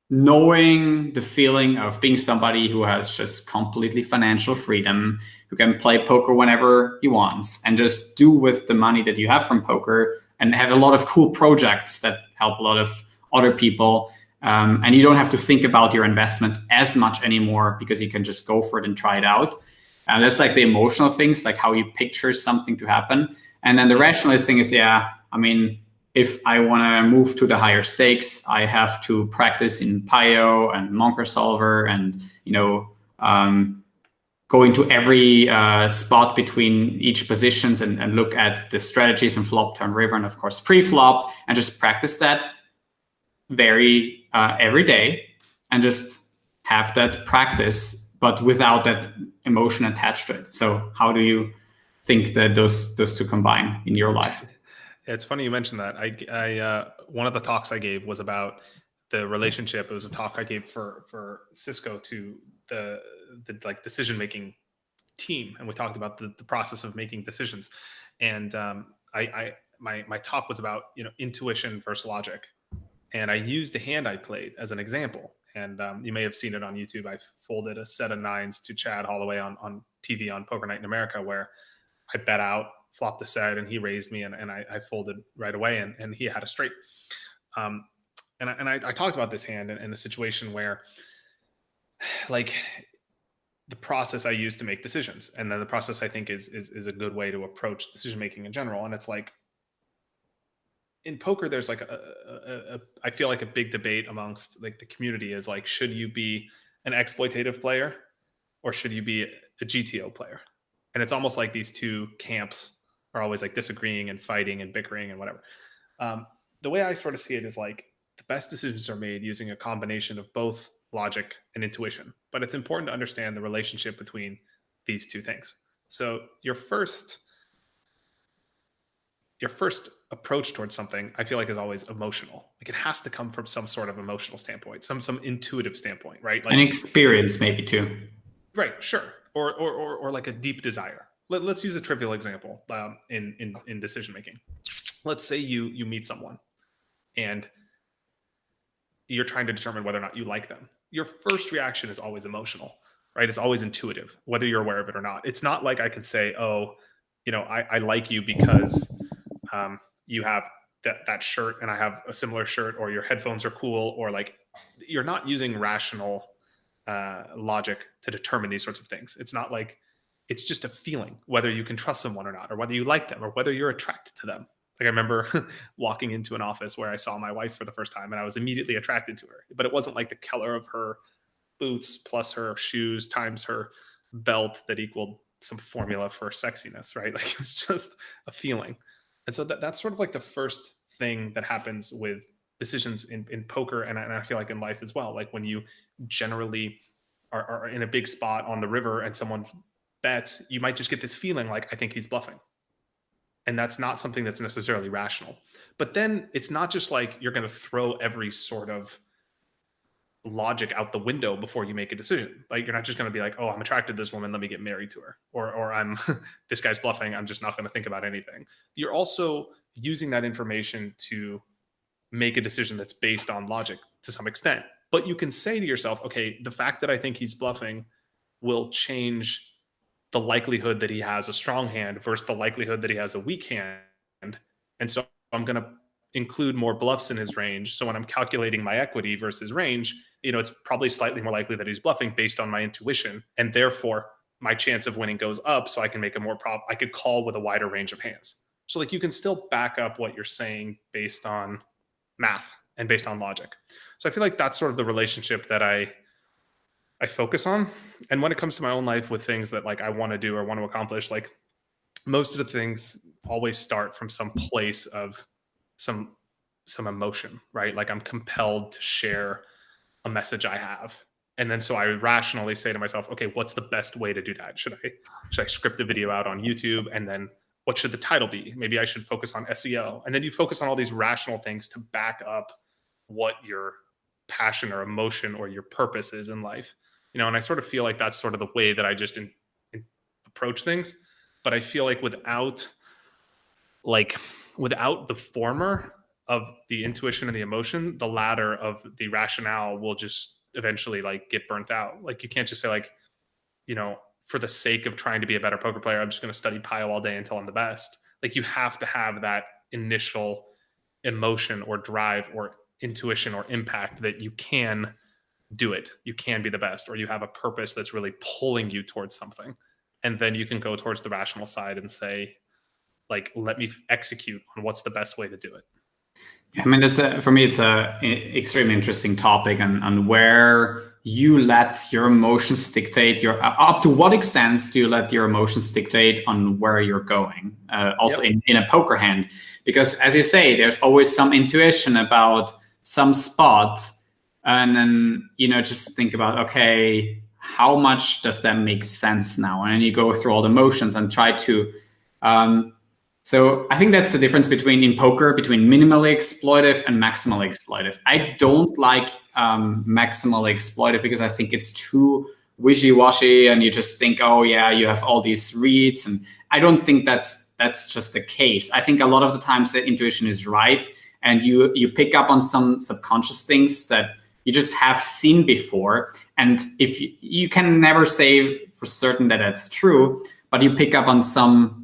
knowing the feeling of being somebody who has just completely financial freedom, who can play poker whenever he wants and just do with the money that you have from poker and have a lot of cool projects that help a lot of other people. And you don't have to think about your investments as much anymore because you can just go for it and try it out. And that's like the emotional things, like how you picture something to happen. And then the rationalist thing is, if I want to move to the higher stakes, I have to practice in Pio and Monker Solver and, go into every spot between each positions and look at the strategies and flop, turn, river, and of course pre-flop, and just practice that every day and just have that practice, but without that emotion attached to it. So how do you think that those two combine in your life? It's funny you mentioned that. I one of the talks I gave was about the relationship. It was a talk I gave for Cisco to the like decision making team, and we talked about the process of making decisions. And my talk was about intuition versus logic, and I used the hand I played as an example. And you may have seen it on YouTube. I folded a set of nines to Chad Holloway on TV on Poker Night in America, where I bet out, flopped the set, and he raised me, and I folded right away, and he had a straight. And I talked about this hand in a situation where, like, the process I use to make decisions, and then the process I think is a good way to approach decision making in general. And it's like, in poker, there's like I feel like a big debate amongst like the community is like, should you be an exploitative player or should you be a GTO player? And it's almost like these two camps are always like disagreeing and fighting and bickering and whatever. The way I sort of see it is like the best decisions are made using a combination of both logic and intuition, but it's important to understand the relationship between these two things. So your first approach towards something, I feel like, is always emotional. Like, it has to come from some sort of emotional standpoint, some intuitive standpoint, right? Like an experience maybe too. Right, sure. Or like a deep desire. Let's use a trivial example in decision making. Let's say you meet someone and you're trying to determine whether or not you like them. Your first reaction is always emotional, right? It's always intuitive, whether you're aware of it or not. It's not like I could say, oh, I like you because you have that shirt and I have a similar shirt, or your headphones are cool, or like, you're not using rational logic to determine these sorts of things. It's not like, it's just a feeling, whether you can trust someone or not, or whether you like them, or whether you're attracted to them. Like, I remember walking into an office where I saw my wife for the first time and I was immediately attracted to her, but it wasn't like the color of her boots plus her shoes times her belt that equaled some formula for sexiness, right? Like, it was just a feeling. And so that's sort of like the first thing that happens with decisions in poker, and I feel like in life as well. Like, when you generally are in a big spot on the river and someone's bets, you might just get this feeling like, I think he's bluffing. And that's not something that's necessarily rational. But then it's not just like you're going to throw every sort of logic out the window before you make a decision. Like, you're not just going to be like, oh, I'm attracted to this woman, let me get married to her. Or I'm this guy's bluffing, I'm just not going to think about anything. You're also using that information to make a decision that's based on logic to some extent. But you can say to yourself, okay, the fact that I think he's bluffing will change the likelihood that he has a strong hand versus the likelihood that he has a weak hand. And so I'm going to include more bluffs in his range. So when I'm calculating my equity versus range, it's probably slightly more likely that he's bluffing based on my intuition. And therefore my chance of winning goes up. So I can make I could call with a wider range of hands. So like, you can still back up what you're saying based on math, and based on logic. So I feel like that's sort of the relationship that I focus on. And when it comes to my own life with things that like I want to do or want to accomplish, like most of the things always start from some place of some emotion, right? Like I'm compelled to share a message I have. And then so I rationally say to myself, okay, what's the best way to do that? Should I script a video out on YouTube? And then what should the title be? Maybe I should focus on SEO. And then you focus on all these rational things to back up what your passion or emotion or your purpose is in life. You know, and I sort of feel like that's sort of the way that I just approach things. But I feel like without the former of the intuition and the emotion, the latter of the rationale will just eventually like get burnt out. Like you can't just say like, you know, for the sake of trying to be a better poker player, I'm just going to study PIO all day until I'm the best. Like you have to have that initial emotion or drive or intuition or impact that you can do it. You can be the best, or you have a purpose that's really pulling you towards something. And then you can go towards the rational side and say, like, let me execute on what's the best way to do it. I mean, for me, it's a extremely interesting topic, and where you let your emotions dictate up to what extent do you let your emotions dictate on where you're going? Also, yep. in a poker hand, because as you say, there's always some intuition about some spot, and then just think about, okay, how much does that make sense now? And then you go through all the motions and try to. So I think that's the difference in poker between minimally exploitive and maximally exploitive. I don't like maximally exploitive because I think it's too wishy-washy, and you just think, oh yeah, you have all these reads, and I don't think that's just the case. I think a lot of the times the intuition is right, and you pick up on some subconscious things that you just have seen before, and if you can never say for certain that that's true, but you pick up on some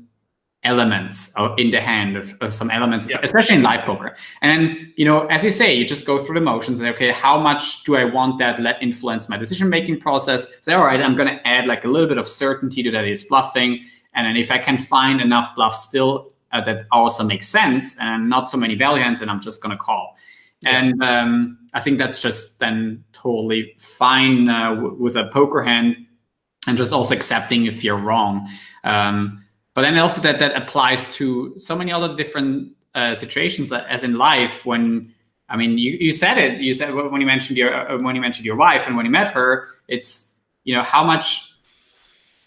elements in the hand of some elements, yeah. Especially in live poker. And then, as you say, you just go through the motions and okay, how much do I want that let influence my decision-making process? Say, all right, I'm going to add like a little bit of certainty to that is bluffing. And then if I can find enough bluffs still that also makes sense and not so many value hands, and I'm just going to call. Yeah. And I think that's just then totally fine with a poker hand, and just also accepting if you're wrong. But then also that applies to so many other different situations, as in life. When you said it. You said when you mentioned your wife and when you met her, it's how much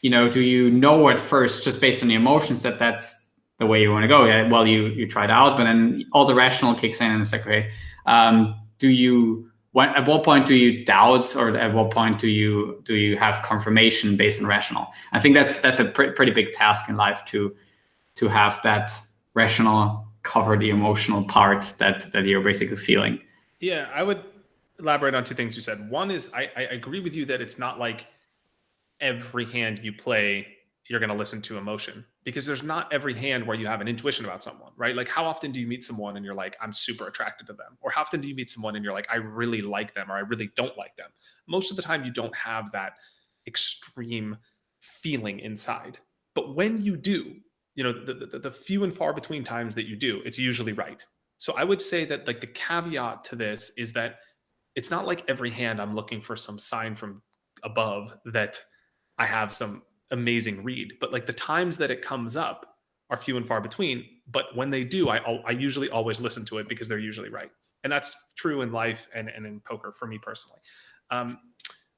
do you know at first just based on the emotions that's the way you want to go. Yeah, well you try it out, but then all the rational kicks in and it's like, okay, at what point do you doubt, or at what point do you have confirmation based on rational? I think that's a pretty big task in life to have that rational cover the emotional part that you're basically feeling. Yeah, I would elaborate on two things you said. One is I agree with you that it's not like every hand you play you're going to listen to emotion, because there's not every hand where you have an intuition about someone, right? Like how often do you meet someone and you're like, I'm super attracted to them? Or how often do you meet someone and you're like, I really like them, or I really don't like them? Most of the time you don't have that extreme feeling inside. But when you do, the few and far between times that you do, it's usually right. So I would say that like the caveat to this is that it's not like every hand I'm looking for some sign from above that I have some amazing read, but like the times that it comes up are few and far between. But when they do, I usually always listen to it because they're usually right. And that's true in life and in poker for me personally.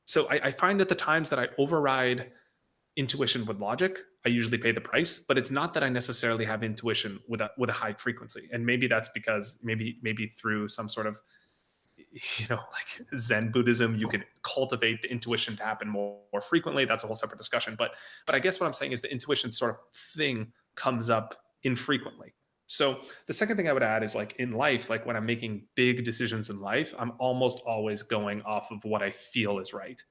So I find that the times that I override intuition with logic, I usually pay the price, but it's not that I necessarily have intuition with a high frequency. And maybe that's because maybe through some sort of like Zen Buddhism, you can cultivate the intuition to happen more frequently. That's a whole separate discussion. But I guess what I'm saying is the intuition sort of thing comes up infrequently. So the second thing I would add is like in life, like when I'm making big decisions in life, I'm almost always going off of what I feel is right.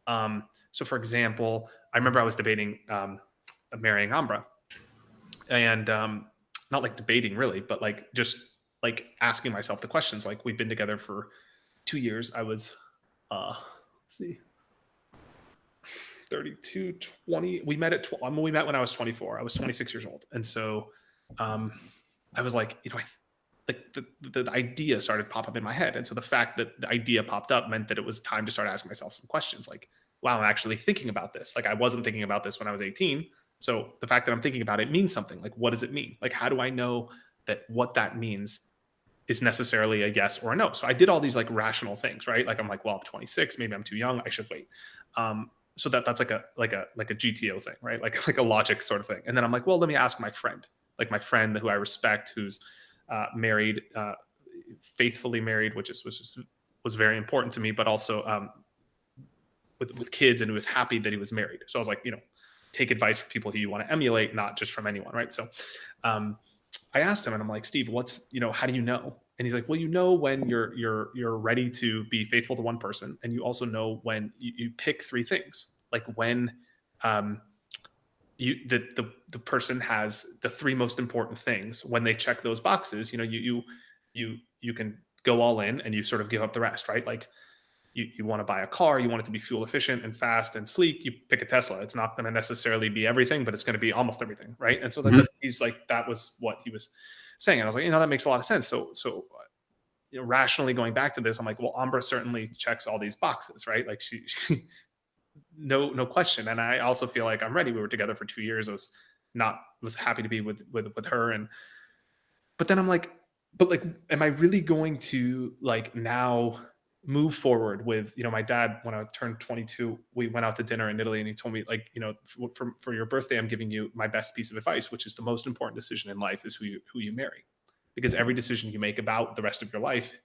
So for example, I remember I was debating marrying Ambra, and not like debating really, but like just like asking myself the questions. Like we've been together for 2 years. I was, let's see, 32, 20. We met when I was 24. I was 26 years old. And so I was like, like the idea started popping up in my head. And so the fact that the idea popped up meant that it was time to start asking myself some questions like, wow, I'm actually thinking about this. Like I wasn't thinking about this when I was 18. So the fact that I'm thinking about it means something. Like, what does it mean? Like, how do I know that what that means is necessarily a yes or a no? So I did all these like rational things, right? Like I'm like, well, I'm 26, maybe I'm too young, I should wait. So that's like a GTO thing, right? Like a logic sort of thing. And then I'm like, well, let me ask my friend who I respect, who's married, faithfully married, which was very important to me, but also with kids, and who was happy that he was married. So I was like, take advice from people who you want to emulate, not just from anyone, right? So I asked him, and I'm like, Steve, how do you know? And he's like, well, when you're ready to be faithful to one person, and you also know when you pick three things, like when the person has the three most important things. When they check those boxes, you can go all in and you sort of give up the rest, right? Like you want to buy a car, you want it to be fuel efficient and fast and sleek, you pick a Tesla. It's not going to necessarily be everything, but it's going to be almost everything, right? And so he's like, that was what he was saying. And I was like, that makes a lot of sense. So rationally going back to this, I'm like, well, Ambra certainly checks all these boxes, right? Like she no question. And I also feel like I'm ready. We were together for 2 years. I was happy to be with her. But then I'm like, am I really going to like now move forward with, my dad, when I turned 22, we went out to dinner in Italy, and he told me, like, for your birthday, I'm giving you my best piece of advice, which is the most important decision in life is who you marry, because every decision you make about the rest of your life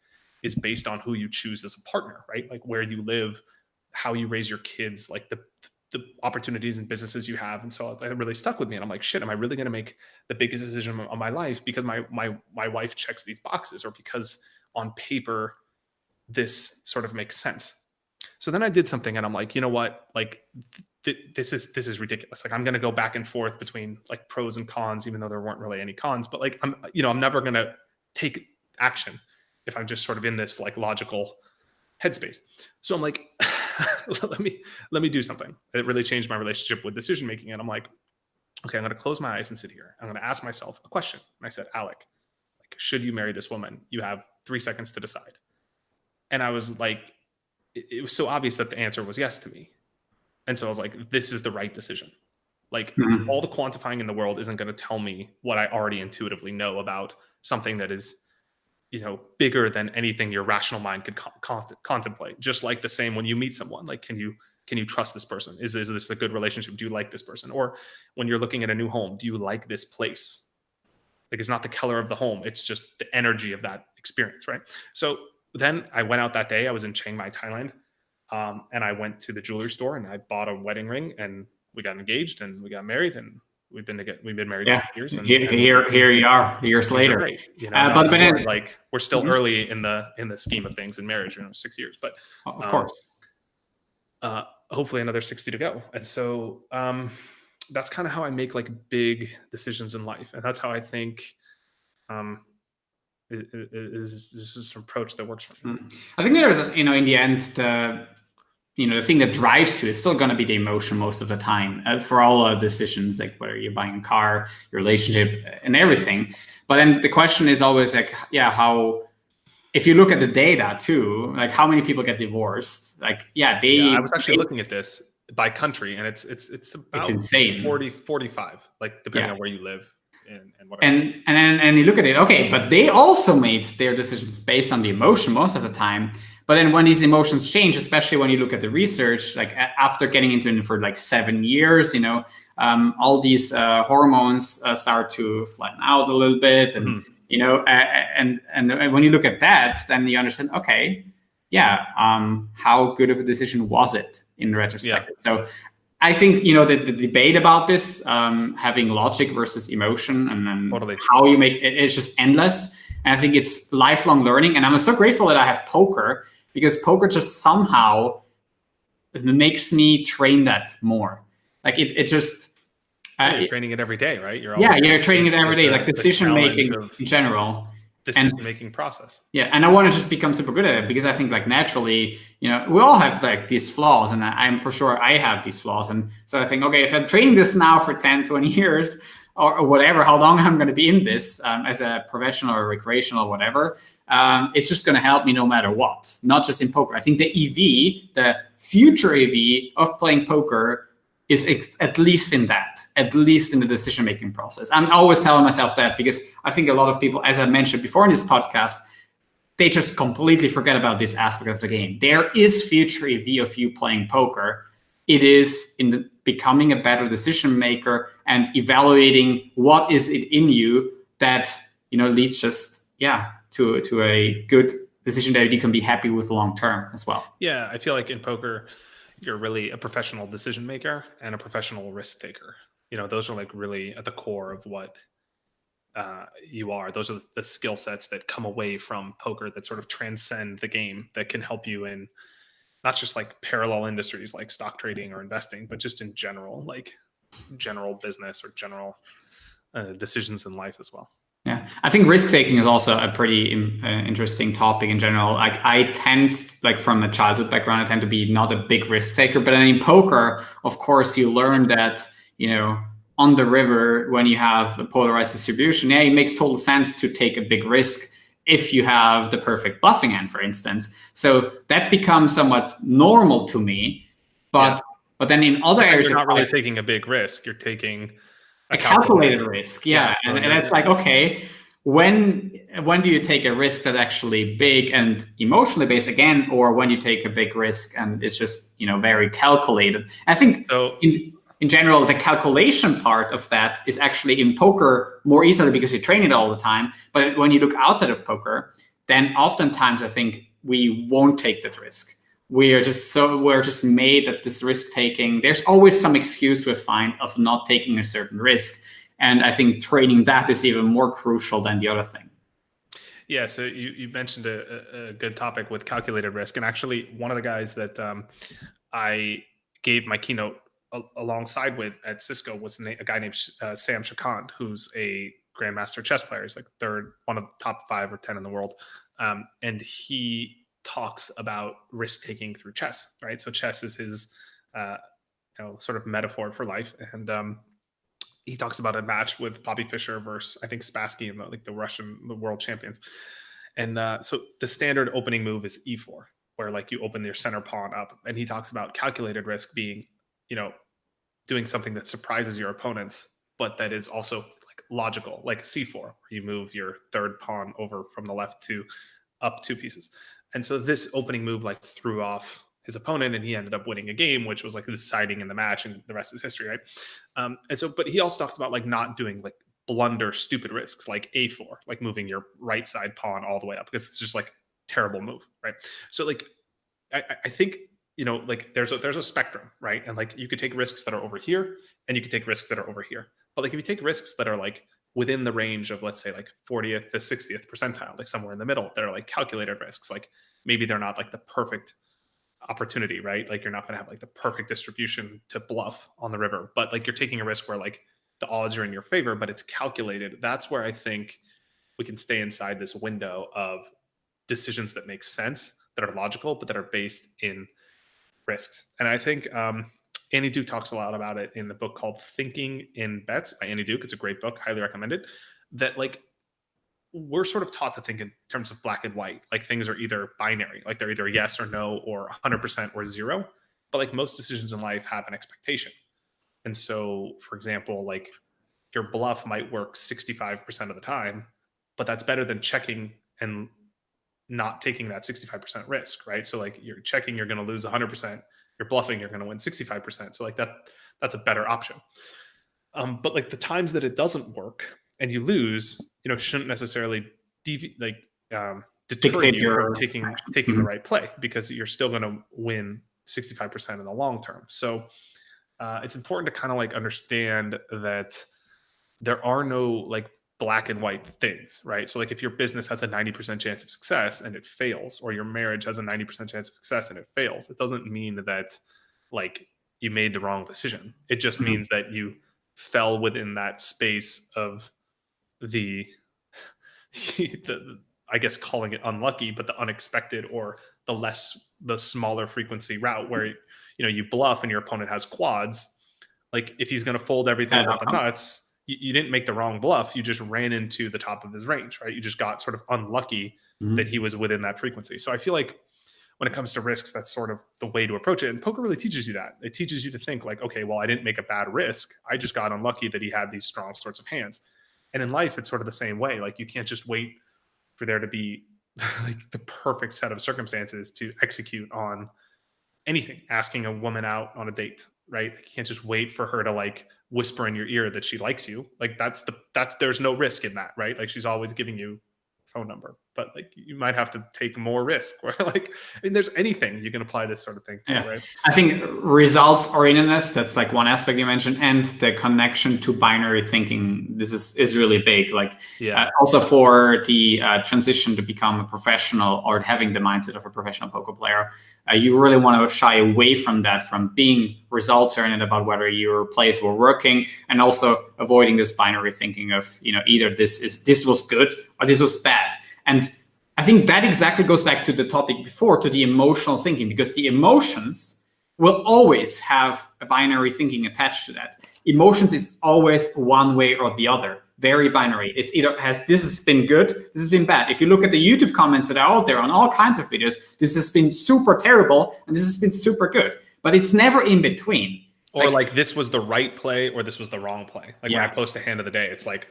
is based on who you choose as a partner, right? Like where you live, how you raise your kids, like the opportunities and businesses you have. And so that really stuck with me. And I'm like, shit, am I really going to make the biggest decision of my life because my wife checks these boxes, or because on paper this sort of makes sense? So then I did something, and I'm like, you know what? Like this is ridiculous. Like I'm going to go back and forth between like pros and cons, even though there weren't really any cons, but like I'm never going to take action if I'm just sort of in this like logical headspace. So I'm like, let me do something. It really changed my relationship with decision making. And I'm like, okay, I'm going to close my eyes and sit here. I'm going to ask myself a question. And I said, Alec, like, should you marry this woman? You have 3 seconds to decide. And I was like, it was so obvious that the answer was yes to me. And so I was like, this is the right decision. Like all the quantifying in the world isn't going to tell me what I already intuitively know about something that is, bigger than anything your rational mind could contemplate. Just like the same when you meet someone, like, can you trust this person? Is this a good relationship? Do you like this person? Or when you're looking at a new home, do you like this place? Like, it's not the color of the home. It's just the energy of that experience, right? So then I went out that day. I was in Chiang Mai, Thailand. And I went to the jewelry store and I bought a wedding ring, and we got engaged and we got married, and we've been married 6 years. And here you are years later. Great, but then, like, we're still early in the scheme of things in marriage, 6 years, but of course, hopefully another 60 to go. And so that's kind of how I make like big decisions in life, and that's how I think is this an approach that works for me. I think there's in the end the thing that drives you is still going to be the emotion most of the time for all our decisions, like whether you're buying a car, your relationship, and everything. But then the question is always like, how, if you look at the data too, like how many people get divorced? Like, I was actually looking at this by country, and it's about insane. 45, like depending on where you live and whatever. And you look at it, okay, but they also made their decisions based on the emotion most of the time. But then when these emotions change, especially when you look at the research, like after getting into it for like 7 years, all these hormones start to flatten out a little bit. And, and when you look at that, then you understand, okay, how good of a decision was it in retrospect? Yeah. So I think, the debate about this, having logic versus emotion, and then how you make it, is just endless. And I think it's lifelong learning. And I'm so grateful that I have poker, because poker just somehow makes me train that more. Like it just... you're training it every day, right? You're training it every day, like decision-making in general. Decision-making process. Yeah, and I want to just become super good at it, because I think like naturally, we all have like these flaws, and I'm for sure I have these flaws. And so I think, okay, if I'm training this now for 10, 20 years, or whatever, how long I'm going to be in this as a professional or recreational or whatever, it's just going to help me no matter what, not just in poker. I think the EV, the future EV of playing poker is at least in the decision-making process. I'm always telling myself that because I think a lot of people, as I mentioned before in this podcast, they just completely forget about this aspect of the game. There is future EV of you playing poker. It is in becoming a better decision maker and evaluating what is it in you that leads just to a good decision that you can be happy with long term as well. Yeah, I feel like in poker, you're really a professional decision maker and a professional risk taker. Those are like really at the core of what you are. Those are the skill sets that come away from poker that sort of transcend the game, that can help you in not just like parallel industries like stock trading or investing, but just in general, like general business or general decisions in life as well. Yeah, I think risk taking is also a pretty interesting topic in general. Like I tend, like from a childhood background, I tend to be not a big risk taker. But then in poker, of course, you learn that on the river when you have a polarized distribution, it makes total sense to take a big risk if you have the perfect bluffing hand, for instance. So that becomes somewhat normal to me. But then in other areas, you're not really taking a big risk. You're taking a calculated risk, and it's like, okay, when do you take a risk that's actually big and emotionally based again, or when you take a big risk and it's just very calculated? I think so, in general, the calculation part of that is actually in poker more easily because you train it all the time. But when you look outside of poker, then oftentimes I think we won't take that risk. We're just made at this risk taking. There's always some excuse we find of not taking a certain risk. And I think training that is even more crucial than the other thing. Yeah, so you mentioned a good topic with calculated risk. And actually, one of the guys that I gave my keynote alongside with at Cisco was a guy named Sam Shakant, who's a grandmaster chess player. He's like one of the top 5 or 10 in the world. And he talks about risk taking through chess, right? So chess is his sort of metaphor for life. And he talks about a match with Bobby Fischer versus, I think, Spassky and the world champions. And so the standard opening move is e4, where like you open your center pawn up. And he talks about calculated risk being, doing something that surprises your opponents, but that is also like logical, like c4, where you move your third pawn over from the left to up 2 pieces. And so this opening move like threw off his opponent, and he ended up winning a game, which was like deciding in the match, and the rest is history, right? And so, but he also talks about like not doing like blunder, stupid risks like a4, like moving your right side pawn all the way up, because it's just like terrible move, right? So like, I think like there's a spectrum, right? And like you could take risks that are over here, and you could take risks that are over here. But like if you take risks that are like within the range of, let's say, like 40th to 60th percentile, like somewhere in the middle, that are like calculated risks, like maybe they're not like the perfect opportunity, right? Like you're not going to have like the perfect distribution to bluff on the river, but like you're taking a risk where like the odds are in your favor, but it's calculated. That's where I think we can stay inside this window of decisions that make sense, that are logical, but that are based in risks. And I think Annie Duke talks a lot about it in the book called Thinking in Bets by Annie Duke. It's a great book, highly recommend it. That like we're sort of taught to think in terms of black and white, like things are either binary, like they're either yes or no, or 100% or 0. But like most decisions in life have an expectation. And so, for example, like your bluff might work 65% of the time, but that's better than checking and not taking that 65% risk, right? So like you're checking, you're going to lose 100%. You're bluffing, you're going to win 65%. So like that's a better option. But like the times that it doesn't work and you lose, shouldn't necessarily deter you from taking the right play, because you're still going to win 65% in the long term. So it's important to kind of like understand that there are no like black and white things, right? So like if your business has a 90% chance of success and it fails, or your marriage has a 90% chance of success and it fails, it doesn't mean that like you made the wrong decision. It just means that you fell within that space of the I guess calling it unlucky, but the unexpected, or the smaller frequency route where you bluff and your opponent has quads. Like if he's going to fold everything with the nuts, you didn't make the wrong bluff. You just ran into the top of his range, right? You just got sort of unlucky that he was within that frequency. So I feel like when it comes to risks, that's sort of the way to approach it. And poker really teaches you that. It teaches you to think like, okay, well, I didn't make a bad risk. I just got unlucky that he had these strong sorts of hands. And in life, it's sort of the same way. Like you can't just wait for there to be like the perfect set of circumstances to execute on anything, asking a woman out on a date, right? Like you can't just wait for her to like whisper in your ear that she likes you. Like there's no risk in that, right? Like she's always giving you phone number, but like you might have to take more risk where like, I mean, there's anything you can apply this sort of thing to, right? I think results orientedness, that's like one aspect you mentioned, and the connection to binary thinking. This is really big. Like also for the transition to become a professional or having the mindset of a professional poker player, you really want to shy away from that, from being results oriented about whether your plays were working, and also avoiding this binary thinking of, either this was good or this was bad. And I think that exactly goes back to the topic before, to the emotional thinking, because the emotions will always have a binary thinking attached to that. Emotions is always one way or the other, very binary. It's either this has been good, this has been bad. If you look at the YouTube comments that are out there on all kinds of videos, this has been super terrible and this has been super good, but it's never in between. Or like this was the right play or this was the wrong play. Like when I post a hand of the day, it's like,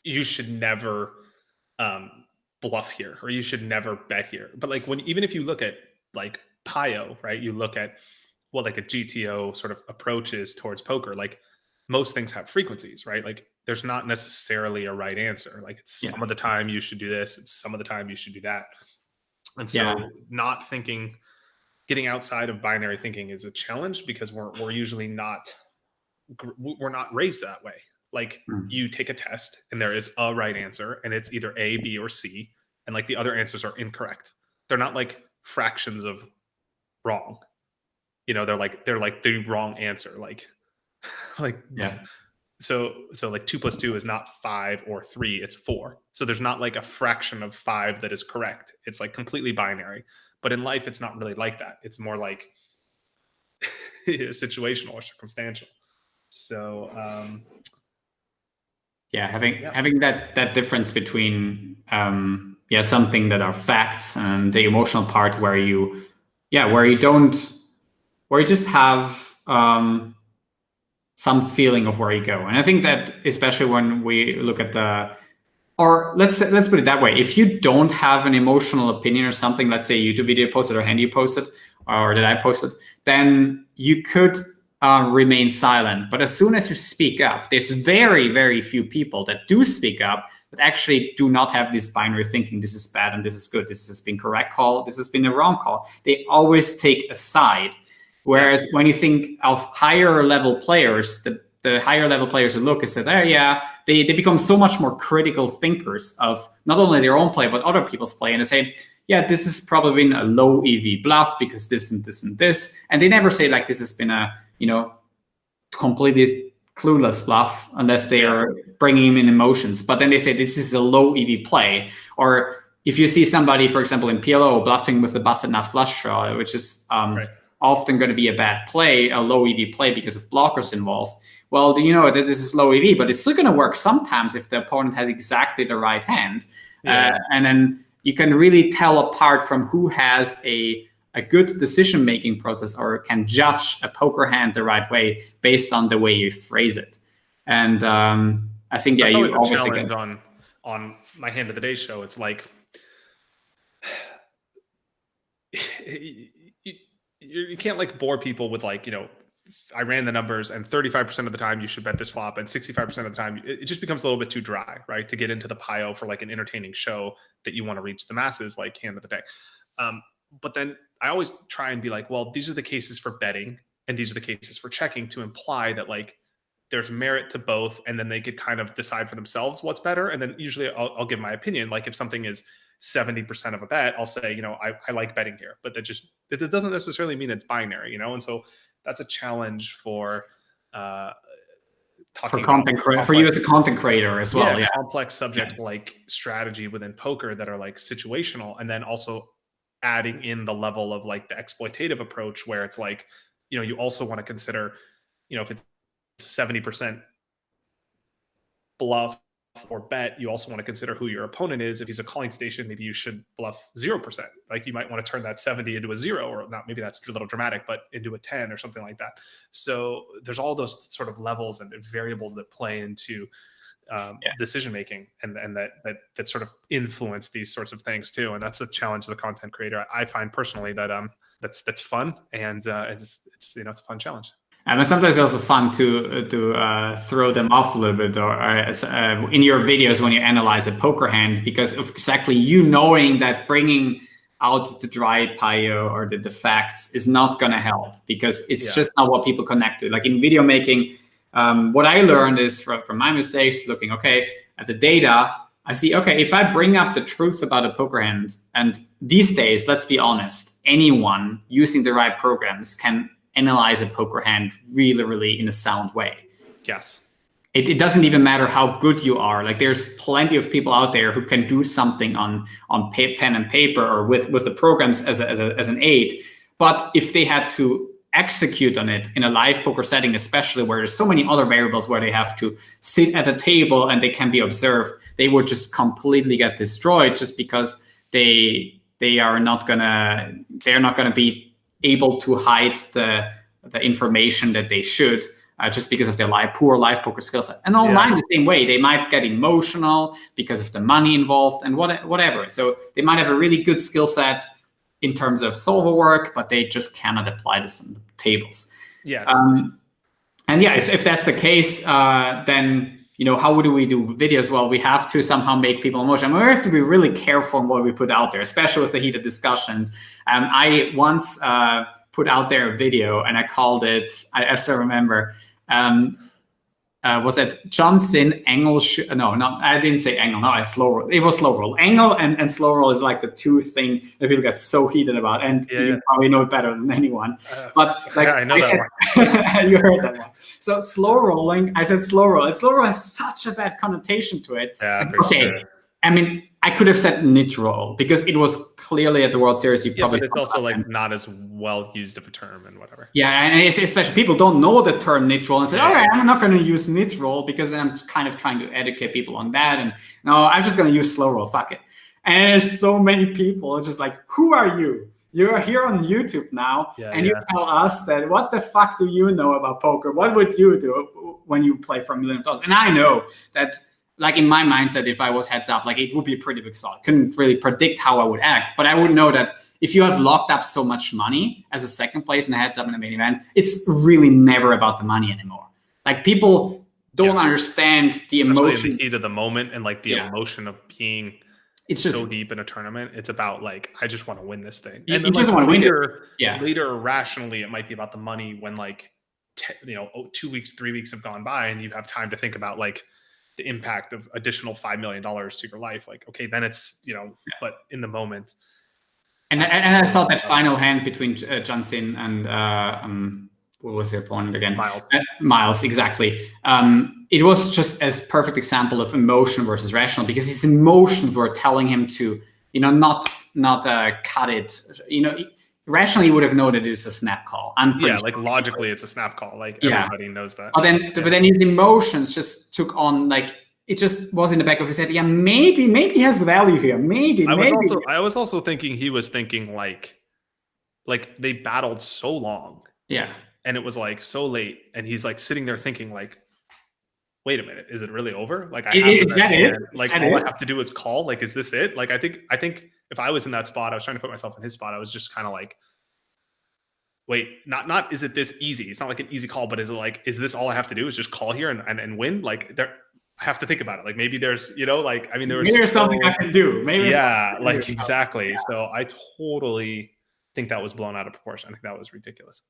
you should never bluff here, or you should never bet here. But like even if you look at like PIO, right, you look at what like a GTO sort of approaches towards poker, like most things have frequencies, right? Like there's not necessarily a right answer. Like it's some of the time you should do this, it's some of the time you should do that. And so not thinking, getting outside of binary thinking is a challenge, because we're usually not raised that way. Like you take a test and there is a right answer, and it's either A, B, or C, and like the other answers are incorrect. They're not like fractions of wrong. They're like the wrong answer. So like 2 + 2 is not 5 or 3, it's 4. So there's not like a fraction of 5 that is correct. It's like completely binary. But in life, it's not really like that. It's more like situational or circumstantial. So having that difference between something that are facts and the emotional part where you just have some feeling of where you go. And I think that especially when we look at or let's put it that way, if you don't have an emotional opinion or something, let's say a YouTube video posted or hand you posted or that I posted, then you could remain silent. But as soon as you speak up, there's very, very few people that do speak up that actually do not have this binary thinking. This is bad and this is good. This has been correct call. This has been a wrong call. They always take a side. Whereas when you think of higher level players, the higher level players who look and say, they become so much more critical thinkers of not only their own play, but other people's play. And they say, this has probably been a low EV bluff because this and this and this. And they never say like this has been a, completely clueless bluff unless they are bringing in emotions. But then they say this is a low EV play. Or if you see somebody, for example, in PLO bluffing with the busted nut flush draw, which is often going to be a bad play, a low EV play because of blockers involved. Well, do you know that this is low EV, but it's still going to work sometimes if the opponent has exactly the right hand. And then you can really tell apart from who has a good decision-making process or can judge a poker hand the right way based on the way you phrase it. And I think, that's you always a challenge on my hand of the day show. It's like, you can't like bore people with like, I ran the numbers and 35% of the time you should bet this flop and 65% of the time it just becomes a little bit too dry, right? To get into the PIO for like an entertaining show that you want to reach the masses, like hand of the day. But then I always try and be like, well, these are the cases for betting and these are the cases for checking, to imply that like there's merit to both, and then they could kind of decide for themselves what's better. And then usually I'll give my opinion. Like if something is 70% of a bet, I'll say, I like betting here, but that doesn't necessarily mean it's binary, and so that's a challenge for talking for you as a content creator as well. Complex subjects like strategy within poker that are like situational, and then also adding in the level of like the exploitative approach where it's like, you also want to consider, if it's 70% bluff or bet, you also want to consider who your opponent is. If he's a calling station, maybe you should bluff 0%. Like you might want to turn that 70 into a 0, or not, maybe that's a little dramatic, but into a 10 or something like that. So there's all those sort of levels and variables that play into decision making, and that sort of influence these sorts of things too. And that's a challenge as a content creator. I find personally that that's fun, and it's it's a fun challenge. And sometimes it's also fun to throw them off a little bit, or in your videos when you analyze a poker hand, because of exactly you knowing that bringing out the dry pio or the facts is not going to help, because it's just not what people connect to. Like in video making, what I learned is from my mistakes, looking at the data, I see, if I bring up the truth about a poker hand, and these days, let's be honest, anyone using the right programs can analyze a poker hand really, really in a sound way. Yes. It doesn't even matter how good you are. Like there's plenty of people out there who can do something on pen and paper or with the programs as an aid. But if they had to execute on it in a live poker setting, especially where there's so many other variables where they have to sit at a table and they can be observed, they would just completely get destroyed, just because they're not gonna be able to hide the information that they should, just because of their poor live poker skill set. And online the same way, they might get emotional because of the money involved and whatever. So they might have a really good skill set in terms of solver work, but they just cannot apply this on the tables. Yes. And if that's the case, then how do we do videos? Well, we have to somehow make people emotional. We have to be really careful on what we put out there, especially with the heated discussions. I once put out there a video, and I called it, I still remember, was it Johnson, Engel? No, I didn't say Engel. No, it's slow roll. It was slow roll. Engel and slow roll is like the two things that people get so heated about, and you probably know it better than anyone. But like I know that one. You heard that one. So slow rolling, I said slow roll. And slow roll has such a bad connotation to it. Yeah, for sure. I mean, I could have said nit roll, because it was clearly at the World Series. But it's also like not as well used of a term and whatever. Yeah, and especially people don't know the term nit roll and say, all right, I'm not going to use nit roll because I'm kind of trying to educate people on that. And no, I'm just going to use slow roll. Fuck it. And there's so many people just like, who are you? You're here on YouTube now, and you tell us that, what the fuck do you know about poker? What would you do when you play for $1 million? And I know that, like in my mindset, if I was heads up, like it would be a pretty big slot. Couldn't really predict how I would act, but I would know that if you have locked up so much money as a second place and a heads up in the main event, it's really never about the money anymore. Like people don't understand the emotion. Especially in the heat of the moment and like the emotion of being just so deep in a tournament. It's about like, I just want to win this thing. And you just want to win it. Later, rationally, it might be about the money when like, 2 weeks, 3 weeks have gone by and you have time to think about like the impact of additional $5 million to your life. Like, okay, then it's, but in the moment. And I thought that final hand between Johnson and what was the opponent again? Miles, exactly. It was just a perfect example of emotion versus rational, because his emotions were telling him to, not cut it. Rationally, you would have known that it's a snap call. Like logically, it's a snap call. Like everybody knows that. But then his emotions just took on, like, it just was in the back of his head. Yeah, maybe he has value here. Maybe. I was also thinking he was thinking like they battled so long. Yeah. And it was like so late, and he's like sitting there thinking like, wait a minute, is it really over? Like, is that it? Like, all I have to do is call. Like, is this it? Like, I think if I was in that spot, I was trying to put myself in his spot. I was just kind of like, wait, not is it this easy? It's not like an easy call, but is it like, is this all I have to do is just call here and win? Like, I have to think about it. Like, maybe there's, there's something I can do. Maybe. Yeah, like exactly. Yeah. So I totally think that was blown out of proportion. I think that was ridiculous.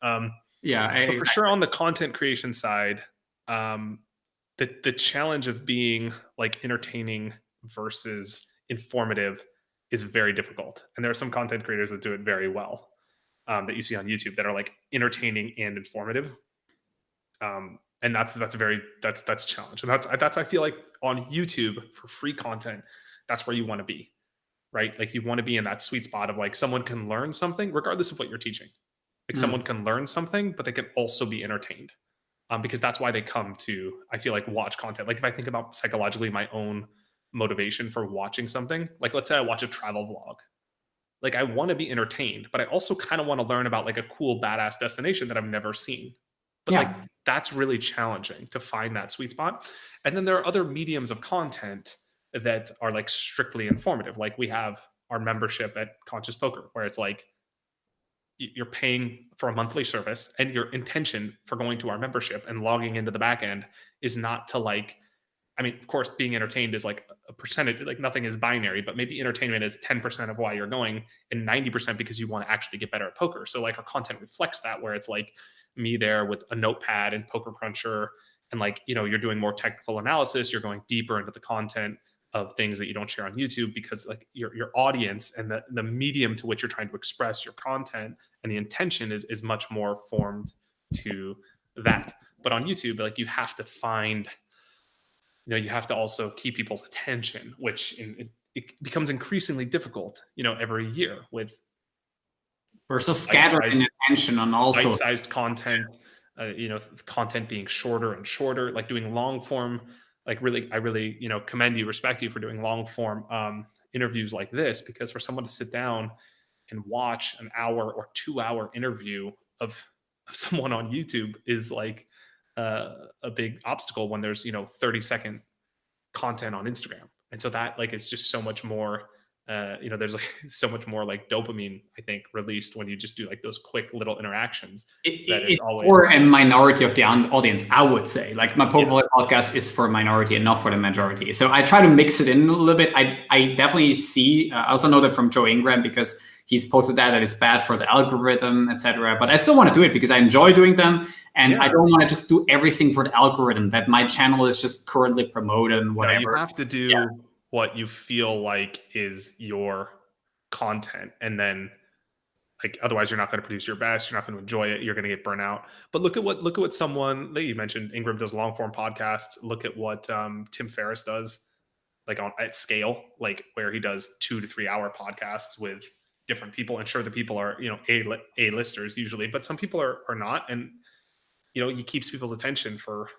Exactly. For sure on the content creation side, the challenge of being like entertaining versus informative is very difficult. And there are some content creators that do it very well, that you see on YouTube that are like entertaining and informative. And that's a challenge. And that's I feel like on YouTube for free content, that's where you want to be, right? Like you want to be in that sweet spot of like someone can learn something regardless of what you're teaching. Like someone can learn something, but they can also be entertained. because that's why they come to, I feel like, watch content. Like if I think about psychologically my own motivation for watching something, like let's say I watch a travel vlog, like I want to be entertained, but I also kind of want to learn about like a cool, badass destination that I've never seen. But like that's really challenging to find that sweet spot. And then there are other mediums of content that are like strictly informative. Like we have our membership at Conscious Poker, where it's like you're paying for a monthly service, and your intention for going to our membership and logging into the back end is not to like, I mean, of course, being entertained is like a percentage, like nothing is binary, but maybe entertainment is 10% of why you're going and 90% because you want to actually get better at poker. So like our content reflects that, where it's like me there with a notepad and Poker Cruncher, and like, you know, you're doing more technical analysis, you're going deeper into the content of things that you don't share on YouTube, because like your audience and the medium to which you're trying to express your content and the intention is much more formed to that. But on YouTube, like you have to find, you know, you have to also keep people's attention, which it becomes increasingly difficult, you know, every year with versus scattering attention on also bite-sized content, you know, content being shorter and shorter, like doing long form. Like really, I really, you know, commend you, respect you for doing long form interviews like this, because for someone to sit down and watch an hour or 2 hour interview of someone on YouTube is like a big obstacle when there's, you know, 30-second content on Instagram. And so that like, it's just so much more, you know, there's like so much more like dopamine, I think, released when you just do like those quick little interactions. It's always for a minority of the audience, I would say. Like my Poker podcast is for a minority and not for the majority. So I try to mix it in a little bit. I definitely see, I also know that from Joe Ingram, because he's posted that it's bad for the algorithm, etc. But I still want to do it because I enjoy doing them. And I don't want to just do everything for the algorithm that my channel is just currently promoted and whatever. No, you have to do what you feel like is your content. And then like, otherwise you're not going to produce your best. You're not going to enjoy it. You're going to get burnt out. But look at what someone that you mentioned, Ingram, does long form podcasts. Look at what Tim Ferriss does, like at scale, like where he does 2 to 3 hour podcasts with different people. And sure, the people are, you know, A-listers usually, but some people are not. And, you know, he keeps people's attention for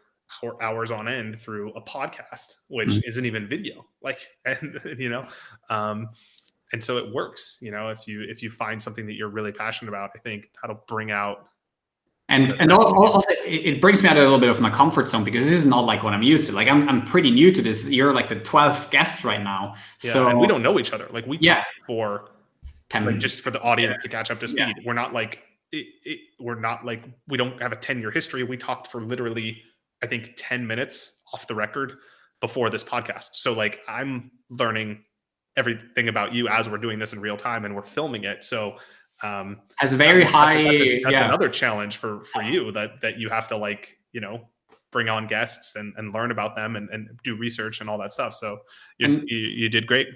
hours on end through a podcast, which isn't even video, like, and you know, and so it works, you know, if you find something that you're really passionate about, I think that'll bring out. And also it brings me out a little bit of my comfort zone, because this is not like what I'm used to. Like I'm pretty new to this. You're like the 12th guest right now. Yeah, so and we don't know each other. Like we talk for 10 minutes, just for the audience to catch up to speed. We're not like, we're not like, we don't have a 10-year history. We talked for literally, I think, 10 minutes off the record before this podcast. So like I'm learning everything about you as we're doing this in real time and we're filming it. So has a very high, that's another challenge for you that you have to, like, you know, bring on guests and learn about them and do research and all that stuff. So you did great.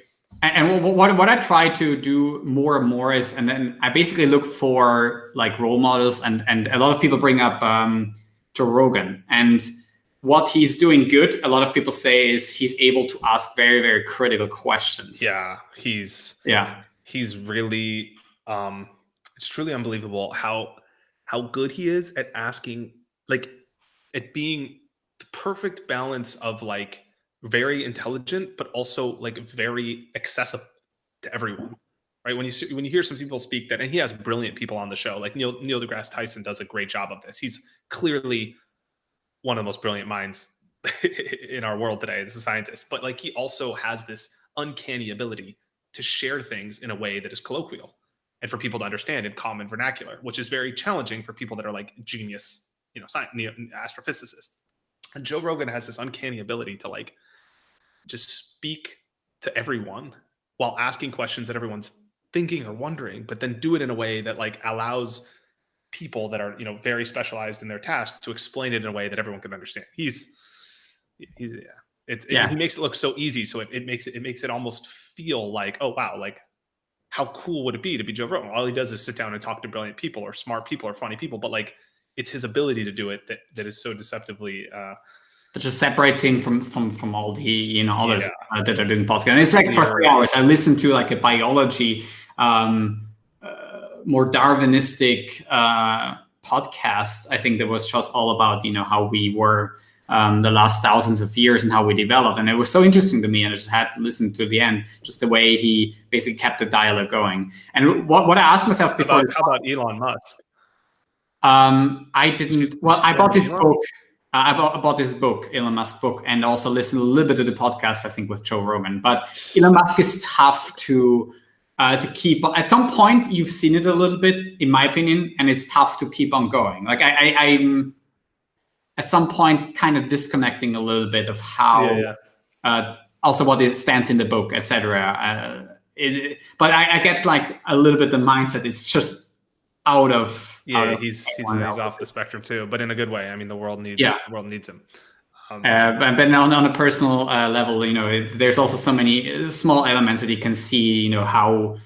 And what I try to do more and more is, and then I basically look for like role models, and a lot of people bring up Joe Rogan, and what he's doing good, a lot of people say, is he's able to ask very, very critical questions. Yeah, he's really it's truly unbelievable how good he is at asking, like, at being the perfect balance of like very intelligent but also like very accessible to everyone, right? When you hear some people speak that, and he has brilliant people on the show, like Neil deGrasse Tyson does a great job of this. He's clearly one of the most brilliant minds in our world today as a scientist, but like he also has this uncanny ability to share things in a way that is colloquial and for people to understand in common vernacular, which is very challenging for people that are like genius, you know, astrophysicists. And Joe Rogan has this uncanny ability to like just speak to everyone while asking questions that everyone's thinking or wondering, but then do it in a way that like allows people that are, you know, very specialized in their task to explain it in a way that everyone can understand. He makes it look so easy. So it makes it almost feel like, oh wow, like how cool would it be to be Joe Rogan? All he does is sit down and talk to brilliant people or smart people or funny people, but like it's his ability to do it that is so deceptively that just separates him from all the, you know, others that are doing podcasts. And it's like for 3 hours I listen to like a biology more Darwinistic podcast, I think that was just all about, how we were the last thousands of years and how we developed. And it was so interesting to me. And I just had to listen to the end, just the way he basically kept the dialogue going. And what I asked myself before. How about Elon Musk? I didn't. Well, I bought this book. I bought this book, Elon Musk book, and also listened a little bit to the podcast, I think, with Joe Rogan. But Elon Musk is tough to keep. At some point, you've seen it a little bit, in my opinion, and it's tough to keep on going. Like I'm at some point kind of disconnecting a little bit of how, also what it stands in the book, etc. But I get like a little bit the mindset. It's just out of. He's off the spectrum too, but in a good way. I mean, the world needs him. But on a personal level, there's also so many small elements that you can see, how